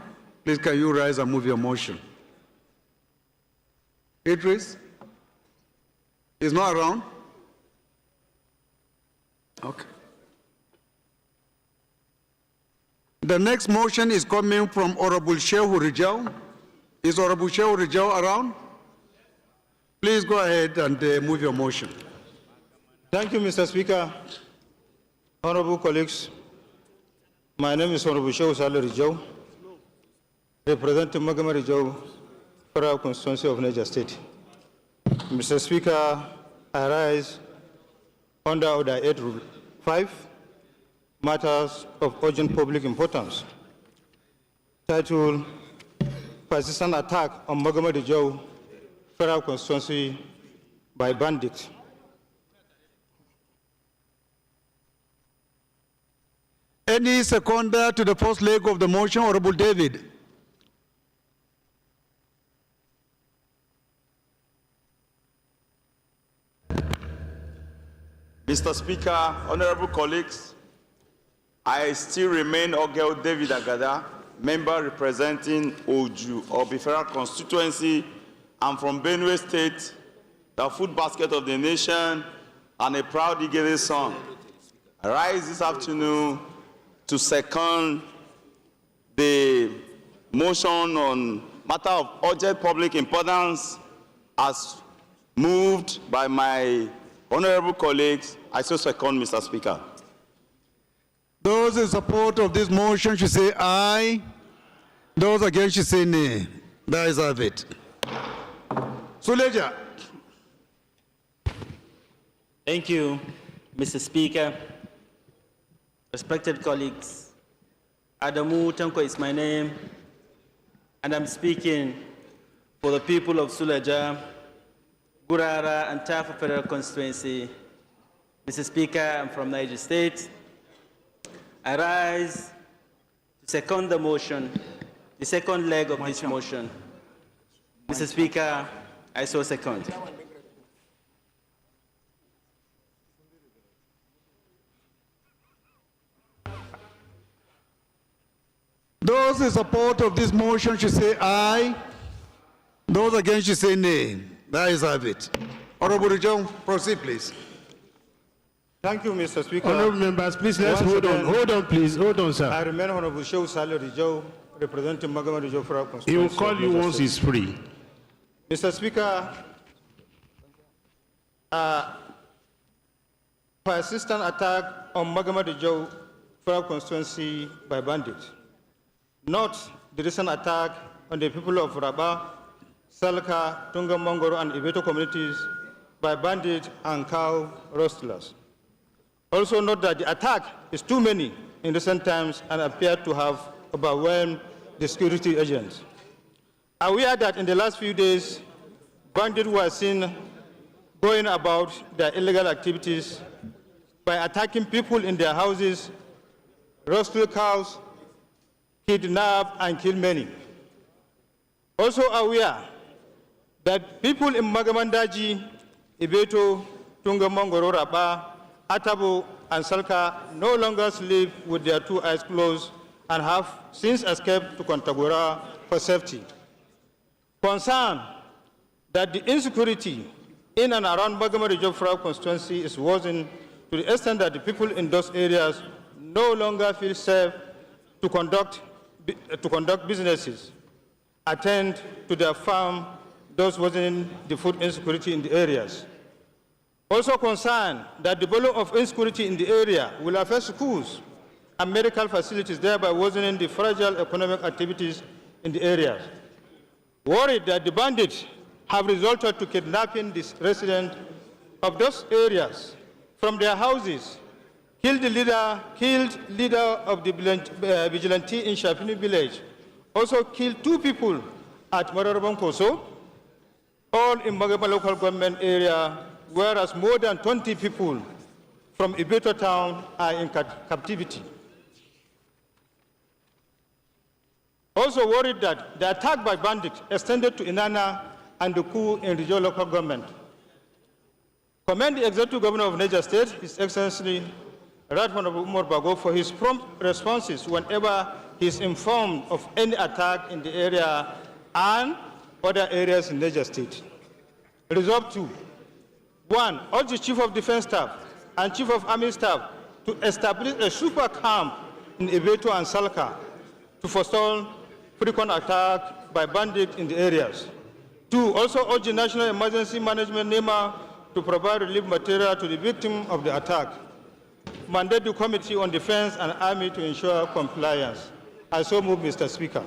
please can you rise and move your motion. Idris is not around? Okay. The next motion is coming from Honorable Shehu Rijal. Is Honorable Shehu Rijal around? Please go ahead and move your motion. Thank you, Mr. Speaker. Honorable colleagues, my name is Honorable Shehu Saleh Rijal, representing Magama Rijal, Federal Constituency of Niger State. Mr. Speaker, I rise under Order 8, Rule 5, Matters of Urgent Public Importance, titled Persistent Attack on Magama Rijal, Federal Constituency by Bandits. Any seconder to the first leg of the motion, Honorable David? Mr. Speaker, honorable colleagues, I still remain Ogel David Agada, member representing Oju of the Federal Constituency. I'm from Benue State, the food basket of the nation, and a proud Igede son. I rise this afternoon to second the motion on matter of urgent public importance as moved by my honorable colleagues. I so second, Mr. Speaker. Those in support of this motion should say aye. Those against should say nay. The ayes have it. Suleja. Thank you, Mr. Speaker. Respected colleagues, Adamu Tanko is my name, and I'm speaking for the people of Suleja, Gurara, and Tafa Federal Constituency. Mr. Speaker, I'm from Niger State. I rise to second the motion, the second leg of this motion. Mr. Speaker, I so second. Those in support of this motion should say aye. Those against should say nay. That is have it. Honorable Rijo, proceed, please. Thank you, Mr. Speaker. Honorable members, please let's Once hold on. again, Hold on, please. Hold on, sir. I remain Honorable Shehu Saleh Rijo, representing Magama Rijo Federal Constituency. He will call of you Lagos once State. he's free. Mr. Speaker, persistent attack on Magama Rijo Federal Constituency by bandits. Not the recent attack on the people of Rabah, Salka, Tunga Mongoro, and Ibeto communities by bandits and cow rustlers. Also note that the attack is too many in recent times and appear to have overwhelmed the security agents. Aware that in the last few days, bandits were seen going about their illegal activities by attacking people in their houses, rustle cows, kidnap and kill many. Also aware that people in Magamandaji, Ibeto, Tunga Mongoro, Rabah, Atabo, and Salka no longer sleep with their two eyes closed and have since escaped to Kontagora for safety. Concerned that the insecurity in and around Magama Rijo Federal Constituency is worsening to the extent that the people in those areas no longer feel safe to conduct businesses, attend to their farm, thus worsening the food insecurity in the areas. Also concerned that the volume of insecurity in the area will affect schools and medical facilities, thereby worsening the fragile economic activities in the areas. Worried that the bandits have resulted to kidnapping the residents of those areas from their houses, killed leader of the vigilante in Shafini village, also killed 2 people at Mararabam Koso, all in Magama local government area, whereas more than 20 people from Ibeto town are in captivity. Also worried that the attack by bandits extended to Inana and the coup in Rijo local government. Commend the Executive Governor of Niger State, His Excellency Right Honorable Umar Bago, for his prompt responses whenever he is informed of any attack in the area and other areas in Niger State. Resolve 2. 1. Urge the Chief of Defense Staff and Chief of Army Staff to establish a super camp in Ibeto and Salka to forestall frequent attack by bandits in the areas. 2. Also urge the National Emergency Management NEMA to provide relief material to the victim of the attack. Mandate the Committee on Defense and Army to ensure compliance. I so move, Mr. Speaker.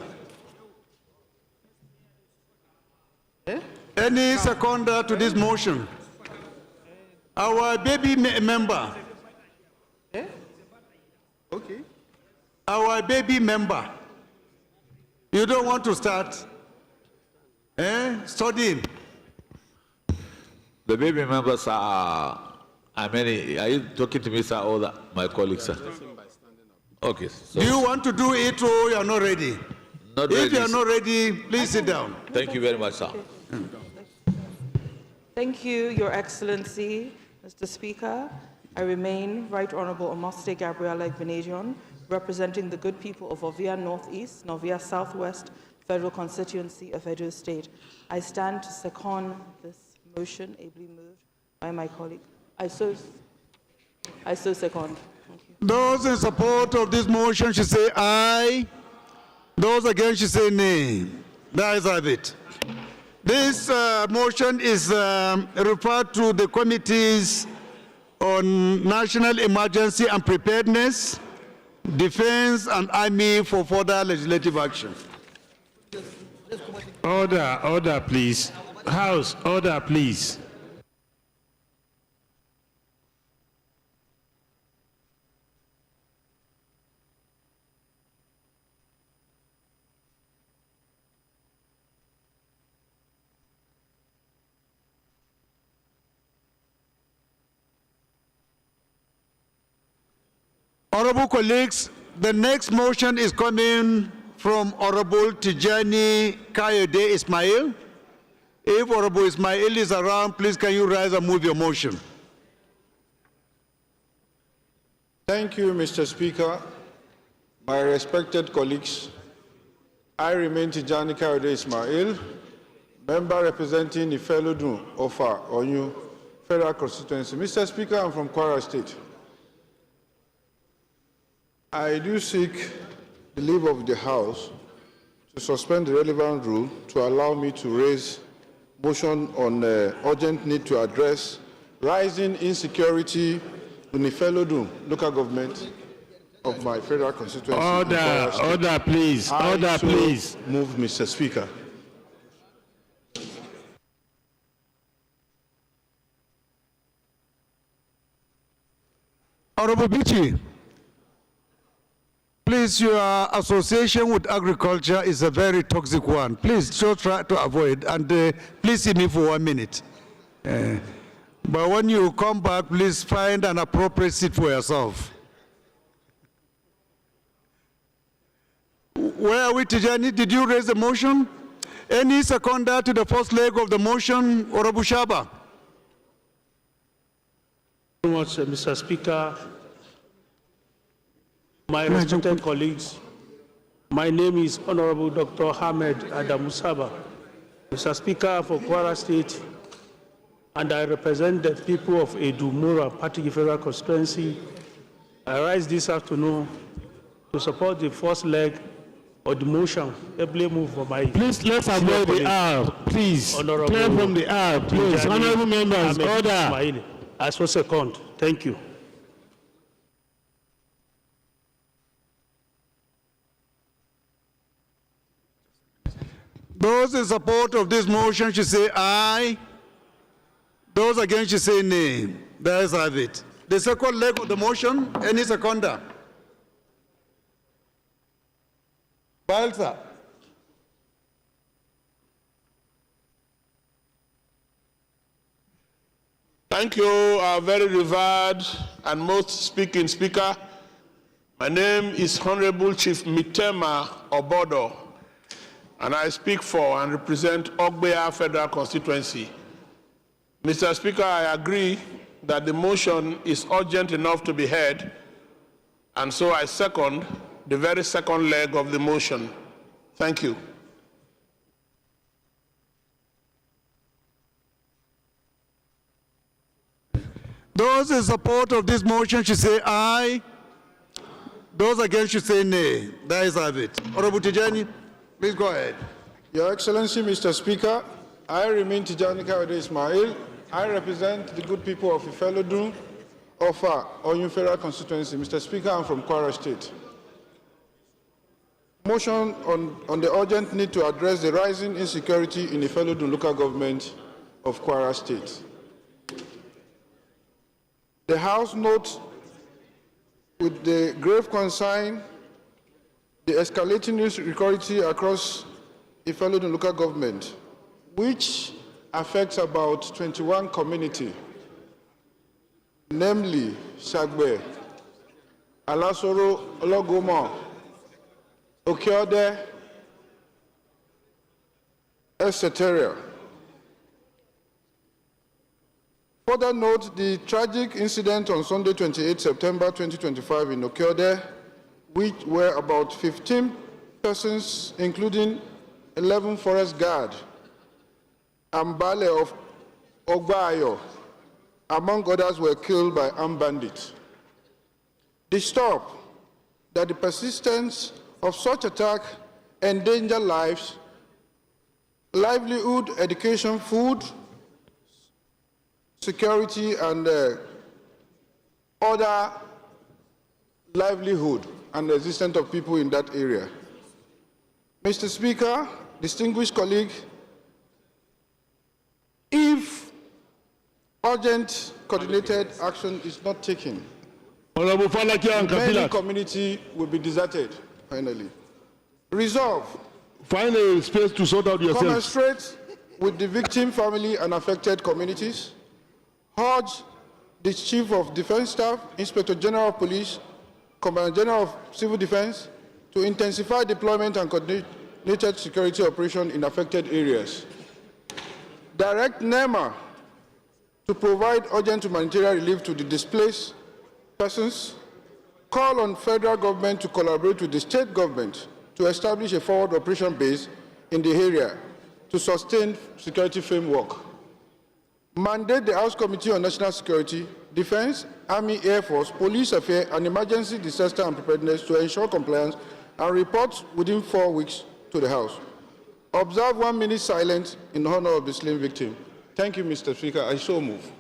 Any seconder to this motion? Our baby member. Okay. Our baby member. You don't want to start studying. The baby members are many. Are you talking to me, sir, or my colleagues, sir? Okay. So Do you want to do it or you are not ready? not If ready, you are not ready, please sit down. Thank you very much, sir. Thank you, Your Excellency, Mr. Speaker. I remain Right Honorable Omoste Gabriela Igbinajon, representing the good people of Ovia Northeast, Novia Southwest Federal Constituency of Edo State. I stand to second this motion, ably moved by my colleague. I so second. Thank you. Those in support of this motion should say aye. Those against should say nay. That is have it. This motion is referred to the committees on National Emergency and Preparedness, Defense and Army for further legislative action. Order, order, please. House, order, please. Honorable colleagues, the next motion is coming from Honorable Tijani Kayode Ismail. If Honorable Ismail is around, please can you rise and move your motion? Thank you, Mr. Speaker. My respected colleagues, I remain Tijani Kayode Ismail, member representing the Felodun Ofa Onyu Federal Constituency. Mr. Speaker, I'm from Kwara State. I do seek the leave of the House to suspend the relevant rule to allow me to raise motion on urgent need to address rising insecurity in the Felodun local government of my federal constituency. Order, please. Order, please. Move, Mr. Speaker. Honorable Bichi, please, your association with agriculture is a very toxic one. Please, just try to avoid, and please see me for 1 minute. But when you come back, please find an appropriate seat for yourself. Where are we, Tijani? Did you raise the motion? Any seconder to the first leg of the motion, Honorable Shaba? Thank you very much, Mr. Speaker. My respected colleagues, my name is Honorable Dr. Ahmed Adamusaba, Mr. Speaker for Kwara State, and I represent the people of Edumura Party Federal Constituency. I rise this afternoon to support the first leg of the motion, ably moved for my... Please, let's avoid the aisle, please. Honorable clear from the aisle, please. Honorable members, order. As for second, thank you. Those in support of this motion should say aye. Those against should say nay. There is have it. The second leg of the motion, any seconder? Balsa. Thank you, our very revered and most speaking speaker. My name is Honorable Chief Mitema Obodo, and I speak for and represent Ogbea Federal Constituency. Mr. Speaker, I agree that the motion is urgent enough to be heard, and so I second the very second leg of the motion. Thank you. Those in support of this motion should say aye. Those against should say nay. There is have it. Honorable Tijani, please go ahead. Your Excellency, Mr. Speaker, I remain Tijani Kayode Ismail. I represent the good people of Ifelodun, Ofa, Oyun Federal Constituency. Mr. Speaker, I'm from Kwara State. Motion on the urgent need to address the rising insecurity in Ifelodun local government of Kwara State. The House notes with the grave concern the escalating insecurity across Ifelodun local government, which affects about 21 communities, namely Shagbe, Alasoro, Ologoma, Okiode, etc. Further note the tragic incident on Sunday, 28 September 2025 in Okiode, which were about 15 persons, including 11 forest guards, and Bale of Ogbayo, among others, were killed by armed bandits. Disturbed that the persistence of such attack endanger lives, livelihood, education, food, security, and other livelihood and existence of people in that area. Mr. Speaker, distinguished colleague, if urgent coordinated action is not taken, many community will be deserted, finally. Resolve. Find a space to sort out yourself. Commensurate with the victim family and affected communities. Urge the Chief of Defense Staff, Inspector General of Police, Commander General of Civil Defense to intensify deployment and coordinated security operation in affected areas. Direct NEMA to provide urgent humanitarian relief to the displaced persons. Call on federal government to collaborate with the state government to establish a forward operation base in the area to sustain security framework. Mandate the House Committee on National Security, Defense, Army, Air Force, Police Affairs, and Emergency Disaster and Preparedness to ensure compliance and report within 4 weeks to the House. Observe 1 minute silence in honor of the slain victim. Thank you, Mr. Speaker. I so move.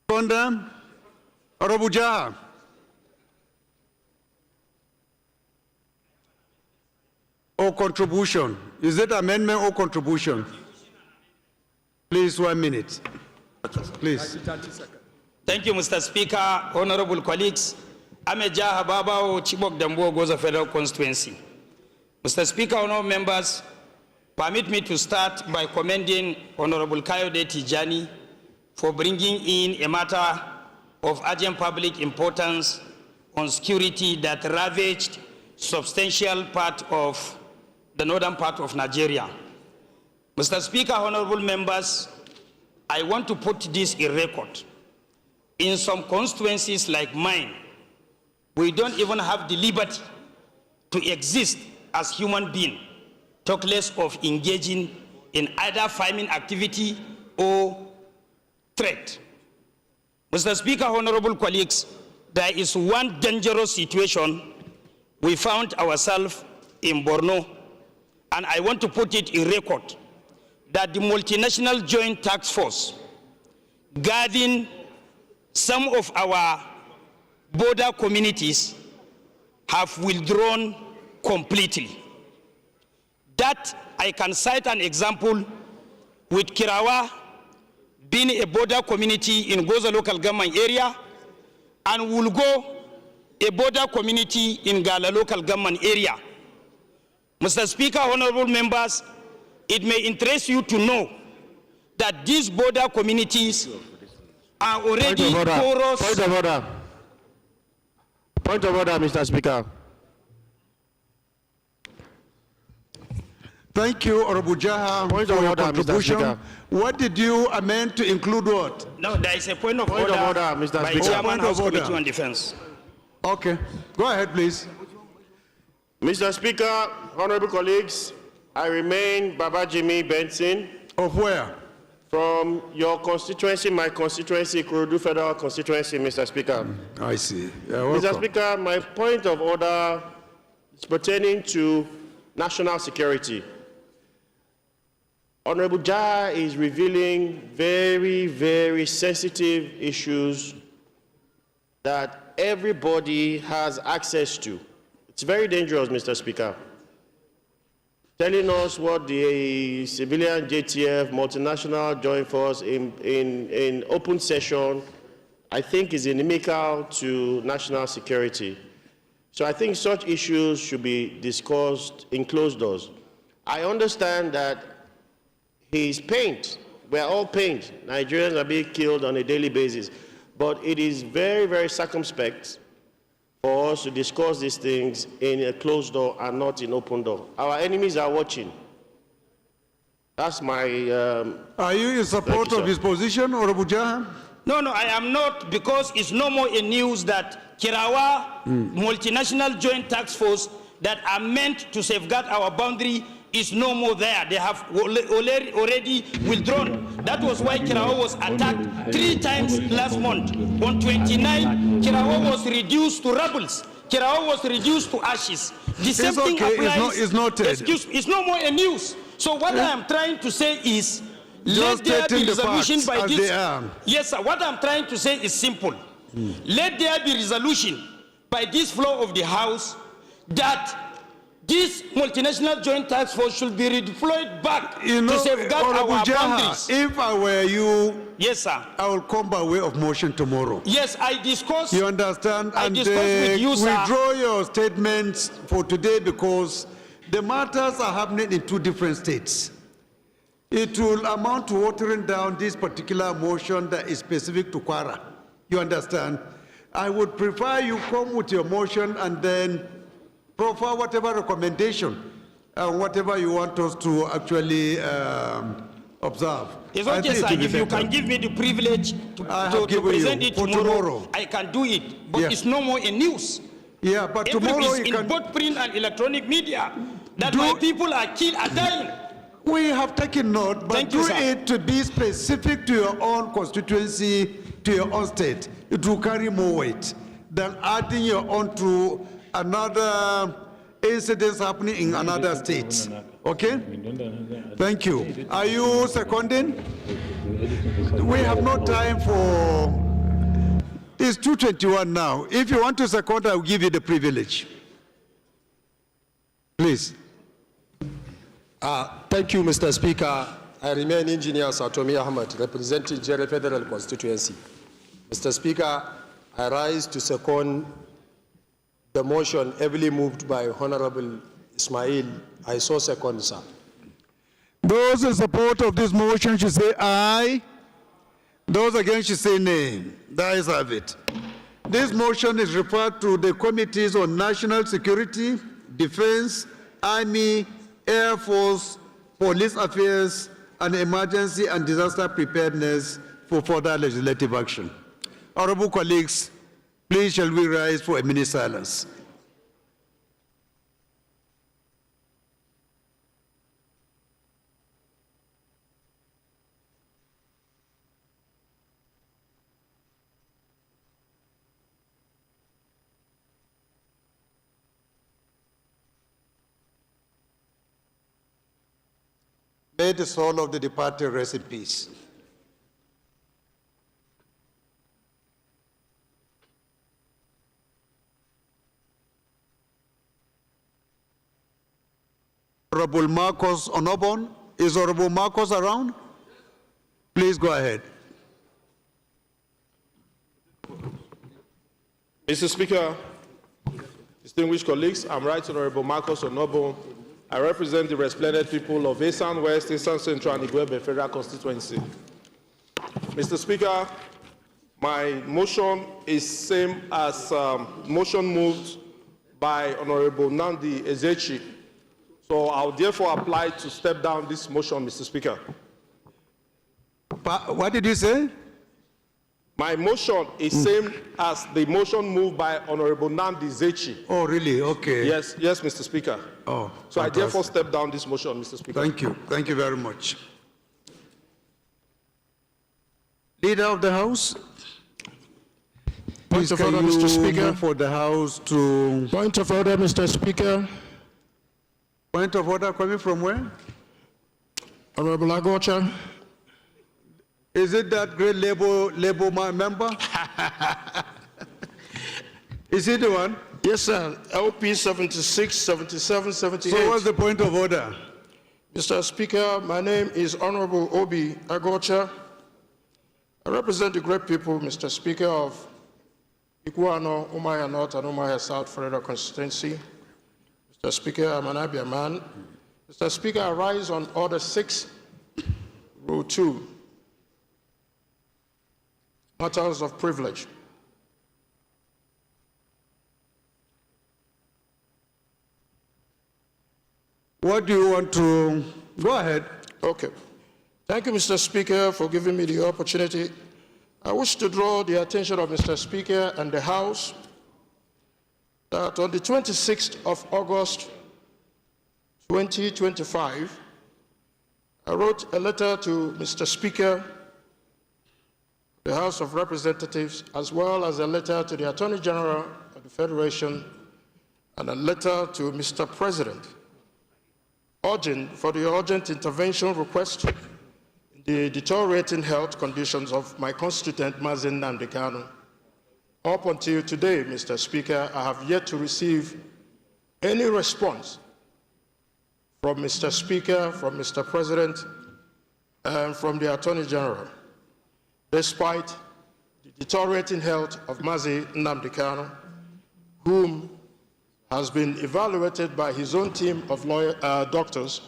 Honorable Jaha. Or contribution. Is it amendment or contribution? Please, 1 minute. Please. Thank you, Mr. Speaker, honorable colleagues. I'm a Jaha Babao, Chibok Dambo, Goza Federal Constituency. Mr. Speaker, honorable members, permit me to start by commending Honorable Kayode Tijani for bringing in a matter of urgent public importance on security that ravaged substantial part of the northern part of Nigeria. Mr. Speaker, honorable members, I want to put this in record. In some constituencies like mine, we don't even have the liberty to exist as human beings, talk less of engaging in either farming activity or trade. Mr. Speaker, honorable colleagues, there is one dangerous situation we found ourselves in Borno, and I want to put it in record that the multinational joint task force guarding some of our border communities have withdrawn completely. That I can cite an example with Kirawa being a border community in Goza local government area, and Wulgo, a border community in Gala local government area. Mr. Speaker, honorable members, it may interest you to know that these border communities are already porous. Point of order. Point of order, Mr. Speaker. Thank you, Honorable Jaha, for your order, contribution. What did you amend to include what? No, there is a point of order, Mr. by Speaker. Chairman House Committee on Defense. Okay, go ahead, please. Mr. Speaker, honorable colleagues, I remain Babajimi Benson. Of where? From your constituency, my constituency, Kurudu Federal Constituency, Mr. Speaker. I see. Mr. Speaker, my point of order is pertaining to national security. Honorable Jha is revealing very, very sensitive issues that everybody has access to. It's very dangerous, Mr. Speaker. Telling us what the civilian JTF, multinational joint force in open session, I think is inimical to national security. So I think such issues should be discussed in closed doors. I understand that he is pained. We are all pained. Nigerians are being killed on a daily basis. But it is very, very circumspect for us to discuss these things in a closed door and not in open door. Our enemies are watching. That's my... Are you in support of his position, Honorable Jaha? No, I am not, because it's no more a news that Kirawa multinational joint task force that are meant to safeguard our boundary is no more there. They have already withdrawn. That was why Kirawa was attacked 3 times last month. On 29, Kirawa was reduced to rubbles. Kirawa was reduced to ashes. The same thing applies. It's noted. Excuse me, it's no more a news. So what I am trying to say is, let there be resolution by this. Yes, sir. What I'm trying to say is simple. Let there be resolution by this floor of the House that this multinational joint task force should be redeployed back to safeguard our boundaries. If I were you, yes, sir, I will come by way of motion tomorrow. Yes, I discuss. You understand? I discuss with you, sir. Withdraw your statements for today because the matters are happening in 2 different states. It will amount to watering down this particular motion that is specific to Kwara. You understand? I would prefer you come with your motion and then proffer whatever recommendation and whatever you want us to actually observe. It's okay, sir. If you can give me the privilege to present it tomorrow, I can do it. But it's no more a news. Yeah, but tomorrow in you can... both print and electronic media that my people are killed, are dying. We have taken note, but do it to be specific to your own constituency, to your own state. It will carry more weight than adding your own to another incidents happening in another state. Okay? Thank you. Are you seconding? We have no time for... It's 2:21 now. If you want to second, I will give you the privilege. Please. Thank you, Mr. Speaker. I remain Engineer Satomi Ahmed, representing Jere Federal Constituency. Mr. Speaker, I rise to second the motion heavily moved by Honorable Ismail. I so second, sir. Those in support of this motion should say aye. Those against should say nay. The ayes have it. This motion is referred to the Committees on National Security, Defense, Army, Air Force, Police Affairs, and Emergency and Disaster Preparedness for further legislative action. Honorable colleagues, please shall we rise for a minute silence. May the soul of the departed rest in peace. Honorable Marcos Onobon. Is Honorable Marcos around? Please go ahead. Mr. Speaker, distinguished colleagues, I'm Right Honorable Marcos Onobon. I represent the resplendent people of Eastern West, Eastern Central, and Igwebe Federal Constituency. Mr. Speaker, my motion is same as motion moved by Honorable Nandi Ezechi. So I'll therefore apply to step down this motion, Mr. Speaker. What did you say? My motion is same as the motion moved by Honorable Nandi Ezechi. Oh, really? Okay. Yes, Mr. Speaker. Oh, so I therefore step down this motion, Mr. Speaker. Thank you. Thank you very much. Leader of the House. Point of order, Mr. Speaker. For the House to... Point of order, Mr. Speaker. Point of order coming from where? Honorable Agocha. Is it that great Labour member? Is he the one? Yes, sir. LP 76, 77, 78. So what's the point of order? Mr. Speaker, my name is Honorable Obi Agocha. I represent the great people, Mr. Speaker, of Iguano, Umaya North, and Umaya South Federal Constituency. Mr. Speaker, I'm an Abia man. Mr. Speaker, I rise on Order 6, Rule 2, matters of privilege. What do you want to... Go ahead. Okay. Thank you, Mr. Speaker, for giving me the opportunity. I wish to draw the attention of Mr. Speaker and the House that on the 26th of August, 2025, I wrote a letter to Mr. Speaker, the House of Representatives, as well as a letter to the Attorney General of the Federation and a letter to Mr. President, urging for the urgent intervention request in the deteriorating health conditions of my constituent, Mazin Nnamdi Kanu. Up until today, Mr. Speaker, I have yet to receive any response from Mr. Speaker, from Mr. President, and from the Attorney General, despite the deteriorating health of Mazi Nnamdi Kanu, whom has been evaluated by his own team of doctors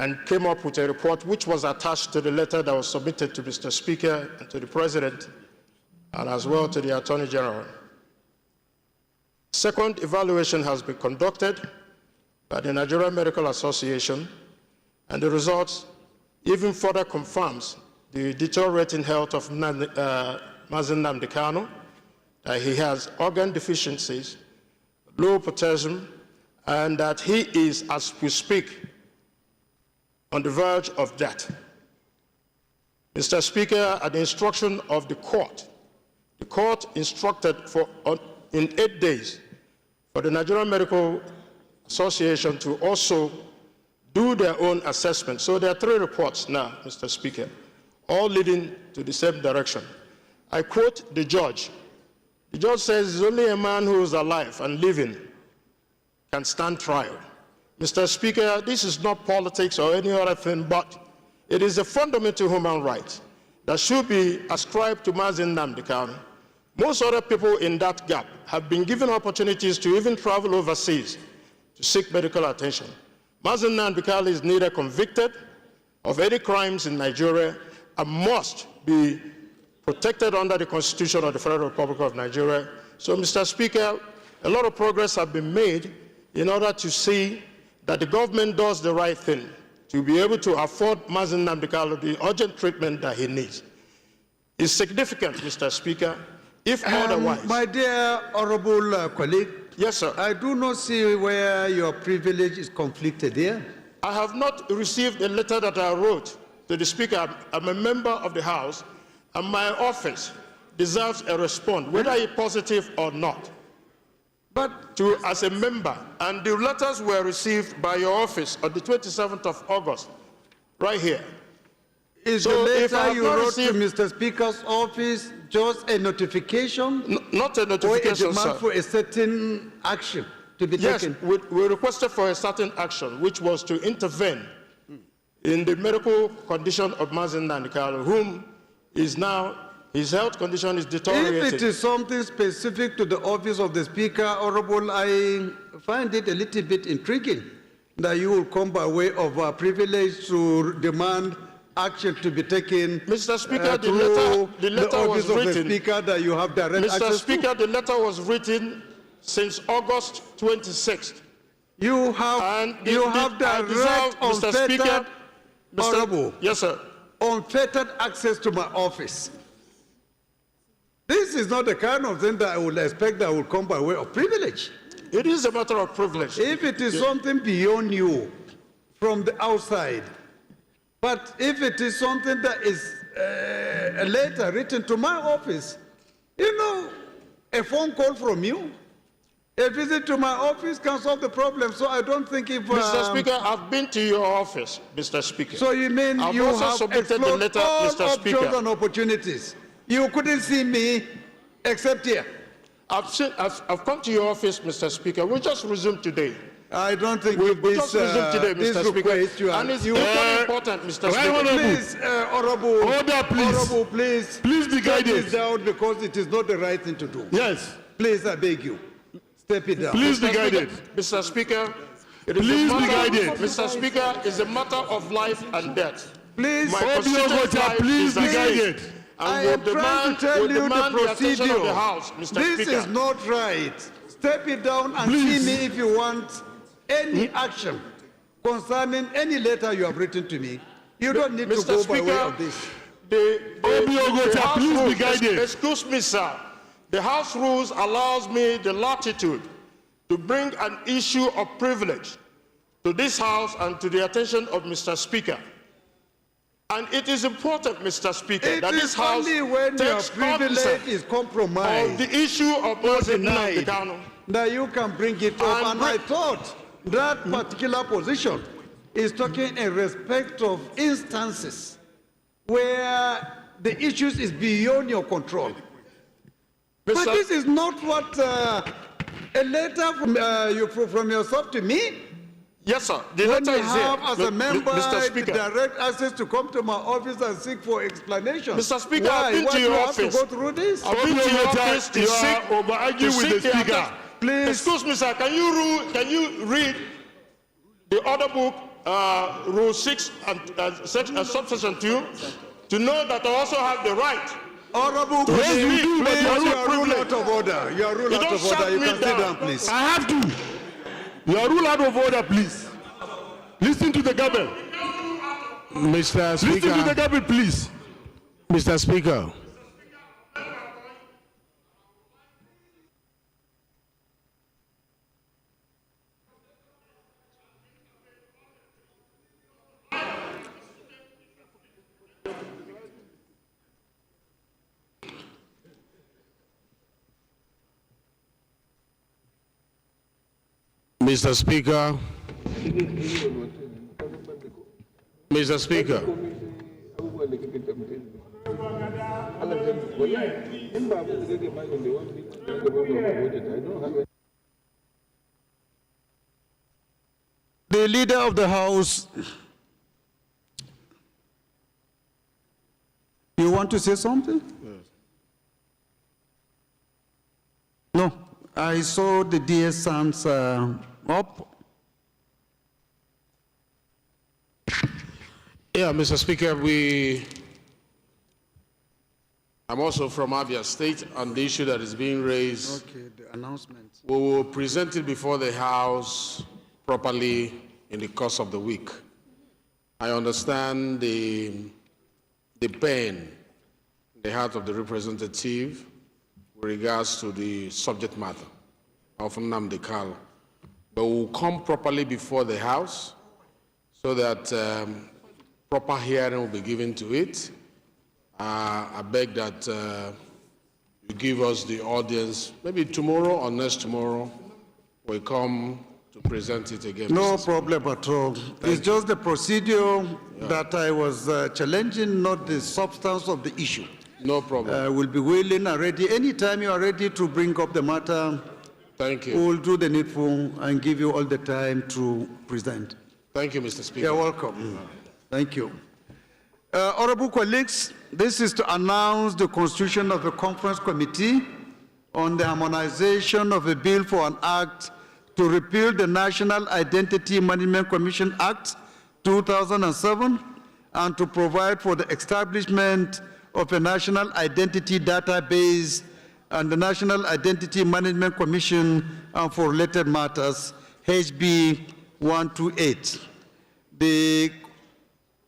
and came up with a report which was attached to the letter that was submitted to Mr. Speaker and to the President and as well to the Attorney General. Second evaluation has been conducted by the Nigerian Medical Association, and the results even further confirms the deteriorating health of Mazi Nnamdi Kanu, that he has organ deficiencies, low potassium, and that he is, as we speak, on the verge of death. Mr. Speaker, at the instruction of the court instructed in 8 days for the Nigerian Medical Association to also do their own assessment. So there are 3 reports now, Mr. Speaker, all leading to the same direction. I quote the judge. The judge says, it's only a man who is alive and living can stand trial. Mr. Speaker, this is not politics or any other thing, but it is a fundamental human right that should be ascribed to Mazen Nnamdi Kanu. Most other people in that gap have been given opportunities to even travel overseas to seek medical attention. Mazen Nnamdi Kanu is neither convicted of any crimes in Nigeria and must be protected under the Constitution of the Federal Republic of Nigeria. So, Mr. Speaker, a lot of progress has been made in order to see that the government does the right thing to be able to afford Mazen Nnamdi Kanu the urgent treatment that he needs. It's significant, Mr. Speaker, if otherwise. My dear honorable colleague. Yes, sir. I do not see where your privilege is conflicted here. I have not received a letter that I wrote to the Speaker. I'm a member of the House, and my office deserves a response, whether it's positive or not. But as a member, and the letters were received by your office on the 27th of August, right here. Is the letter you wrote to Mr. Speaker's office just a notification? Not a notification, or a demand sir. for a certain action to be taken? Yes, we requested for a certain action, which was to intervene in the medical condition of Mazen Nnamdi Kanu, whom is now, his health condition is deteriorating. If it is something specific to the office of the Speaker, Honorable, I find it a little bit intriguing that you will come by way of a privilege to demand action to be taken. Mr. Speaker, the letter was written. Of the Speaker that you have direct Mr. access Speaker, to. the letter was written since August 26th. You have direct, unfettered, Honorable. Yes, sir. Unfettered access to my office. This is not the kind of thing that I would expect that will come by way of privilege. It is a matter of privilege. If it is something beyond you, from the outside, but if it is something that is a letter written to my office, you know, a phone call from you, a visit to my office can solve the problem. So I don't think if... Mr. Speaker, I've been to your office, Mr. Speaker. So you mean I've you also have submitted the letter, all Mr. Speaker. options and opportunities. You couldn't see me except here. I've come to your office, Mr. Speaker. We'll just resume today. I don't think we'll just resume today, Mr. Speaker. And it's very important, Mr. Speaker. Please, Honorable. Order, please. Honorable, please. Please be guided. Step it down because it is not the right thing to do. Yes. Please, I beg you. Step it down. Please be guided. Mr. Speaker, please be guided. Mr. Speaker, it's a matter of life and death. Please, please be guided. I am trying to tell you the procedure. The House, Mr. This Speaker. is not right. Step it down and see me if you want any action concerning any letter you have written to me. You don't need Mr. to go Speaker, by way of this. The House rules, be guided. Excuse me, sir. The House rules allows me the latitude to bring an issue of privilege to this House and to the attention of Mr. Speaker. And it is important, Mr. Speaker, that this House only when your takes privilege is compromised of the issue of Mazen Nnamdi Kanu that you can bring it up. And I thought that particular position is talking in respect of instances where the issues is beyond your control. But this is not what a letter from yourself to me. Yes, sir. The when letter you is have, here. as a member, Mr. Speaker. direct access to come to my office and seek for explanation. Mr. Speaker, Why? I've been Why to do your you office. have to go through this? I've been to your office to seek over-arguing with the Speaker. Please. Excuse me, sir. Can you read the order book, Rule 6 and subsection 2, to know that I also have the right? Honorable, Yes, you do, but please, you you are ruled out of order. You are ruled out of order. You can sit down, please. I have to. You are ruled out of order, please. Listen to the government. Mr. Speaker. Listen to the government, please. Mr. Speaker. Mr. Speaker. Mr. Speaker. The Leader of the House, you want to say something? Yes. No, I saw the DS hands up. Yeah, Mr. Speaker, I'm also from Abia State, and the issue that is being raised, Okay, the announcement. we will present it before the House properly in the course of the week. I understand the pain in the heart of the representative with regards to the subject matter of Nnamdi Kanu, but we'll come properly before the House so that proper hearing will be given to it. I beg that you give us the audience, maybe tomorrow or next tomorrow, we'll come to present it again. No problem at all. It's just the procedure that I was challenging, not the substance of the issue. No problem. We'll be willing and ready. Anytime you are ready to bring up the matter, thank you. We'll do the needful and give you all the time to present. Thank you, Mr. Speaker. You're welcome. Thank you. Honorable colleagues, this is to announce the constitution of the Conference Committee on the harmonization of a bill for an act to repeal the National Identity Management Commission Act 2007 and to provide for the establishment of a national identity database and the National Identity Management Commission and for related matters, HB 128. The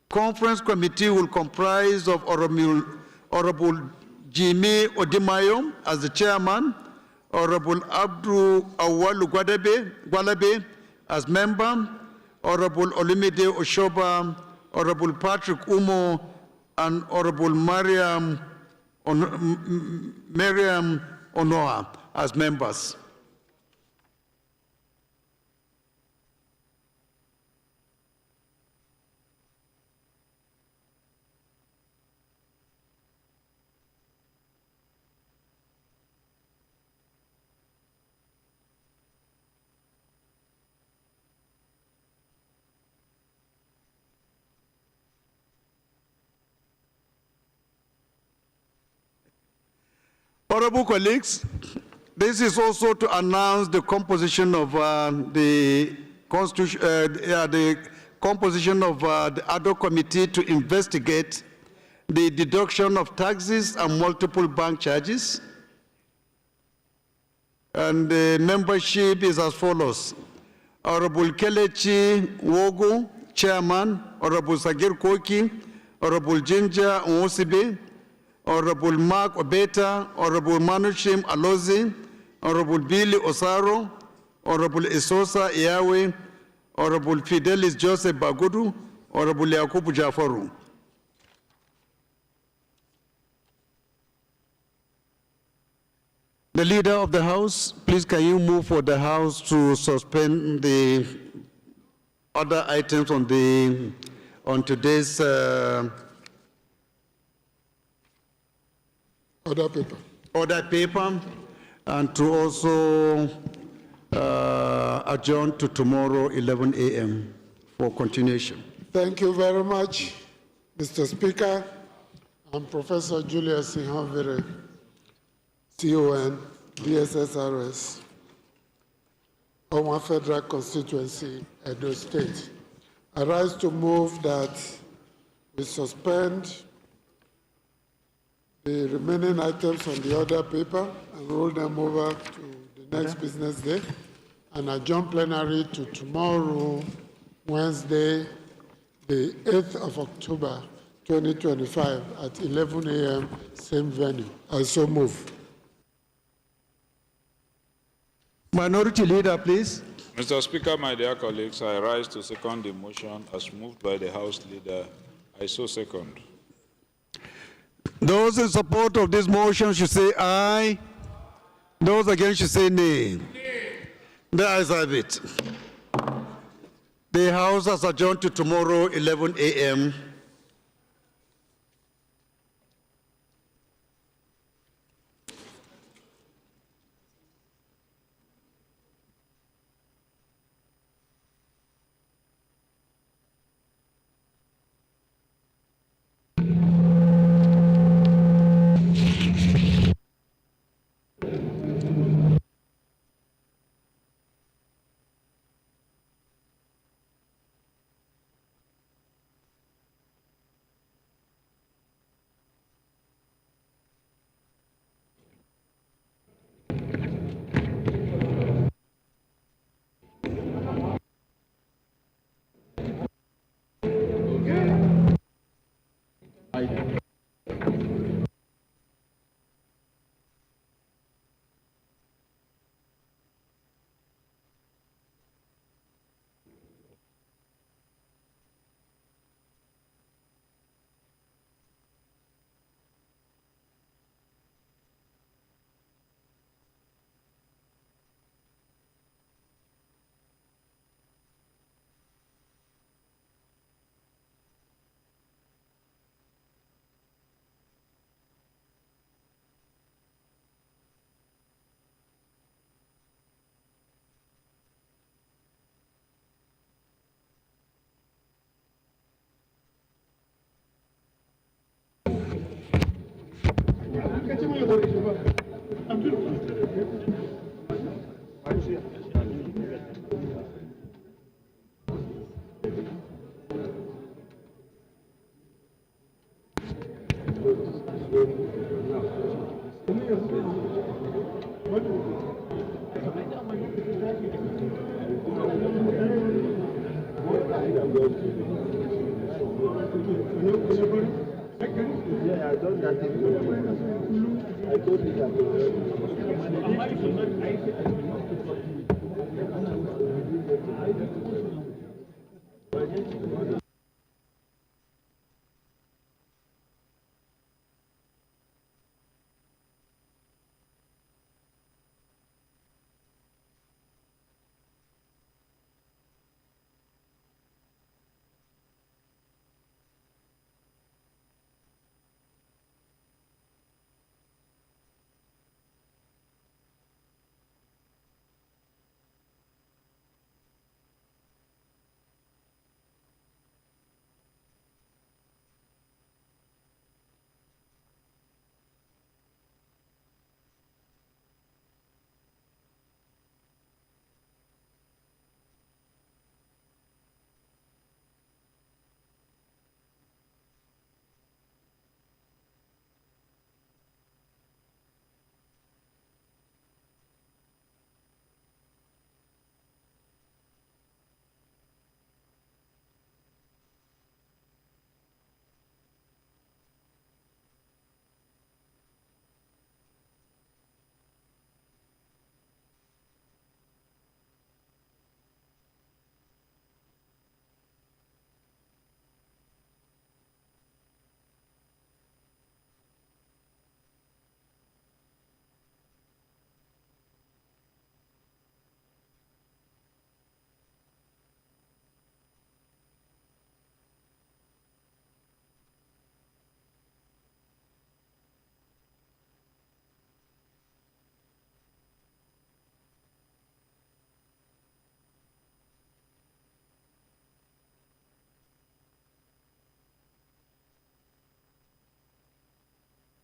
Conference Committee will comprise of Honorable Jimmy Odimayo as the chairman, Honorable Abdul Awalu Gwalabe as member, Honorable Olumide Oshoba, Honorable Patrick Umo, and Honorable Mariam Onoa as members. Honorable colleagues, this is also to announce the composition of the composition of the ad hoc committee to investigate the deduction of taxes and multiple bank charges. And the membership is as follows: Honorable Kelechi Wogu, Chairman; Honorable Sagir Koki; Honorable Ginger Nwosibe; Honorable Mark Obeta; Honorable Manushim Alozi; Honorable Billy Osaro; Honorable Esosa Iyawe; Honorable Fidelis Joseph Bagudu; Honorable Yakubu Jafaru. The Leader of the House, please can you move for the House to suspend the other items on today's order paper, and to also adjourn to tomorrow 11 a.m. for continuation. Thank you very much, Mr. Speaker. I'm Professor Julius Sinhovere, CON, DSSRS, Oma Federal Constituency, Edo State. I rise to move that we suspend the remaining items on the order paper and roll them over to the next business day and adjourn plenary to tomorrow, Wednesday, the 8th of October, 2025 at 11 a.m., same venue. I so move. Minority Leader, please. Mr. Speaker, my dear colleagues, I rise to second the motion as moved by the House Leader. I so second. Those in support of this motion should say aye. Those against should say nay. The ayes have it. The House has adjourned to tomorrow, 11 a.m. I told you that.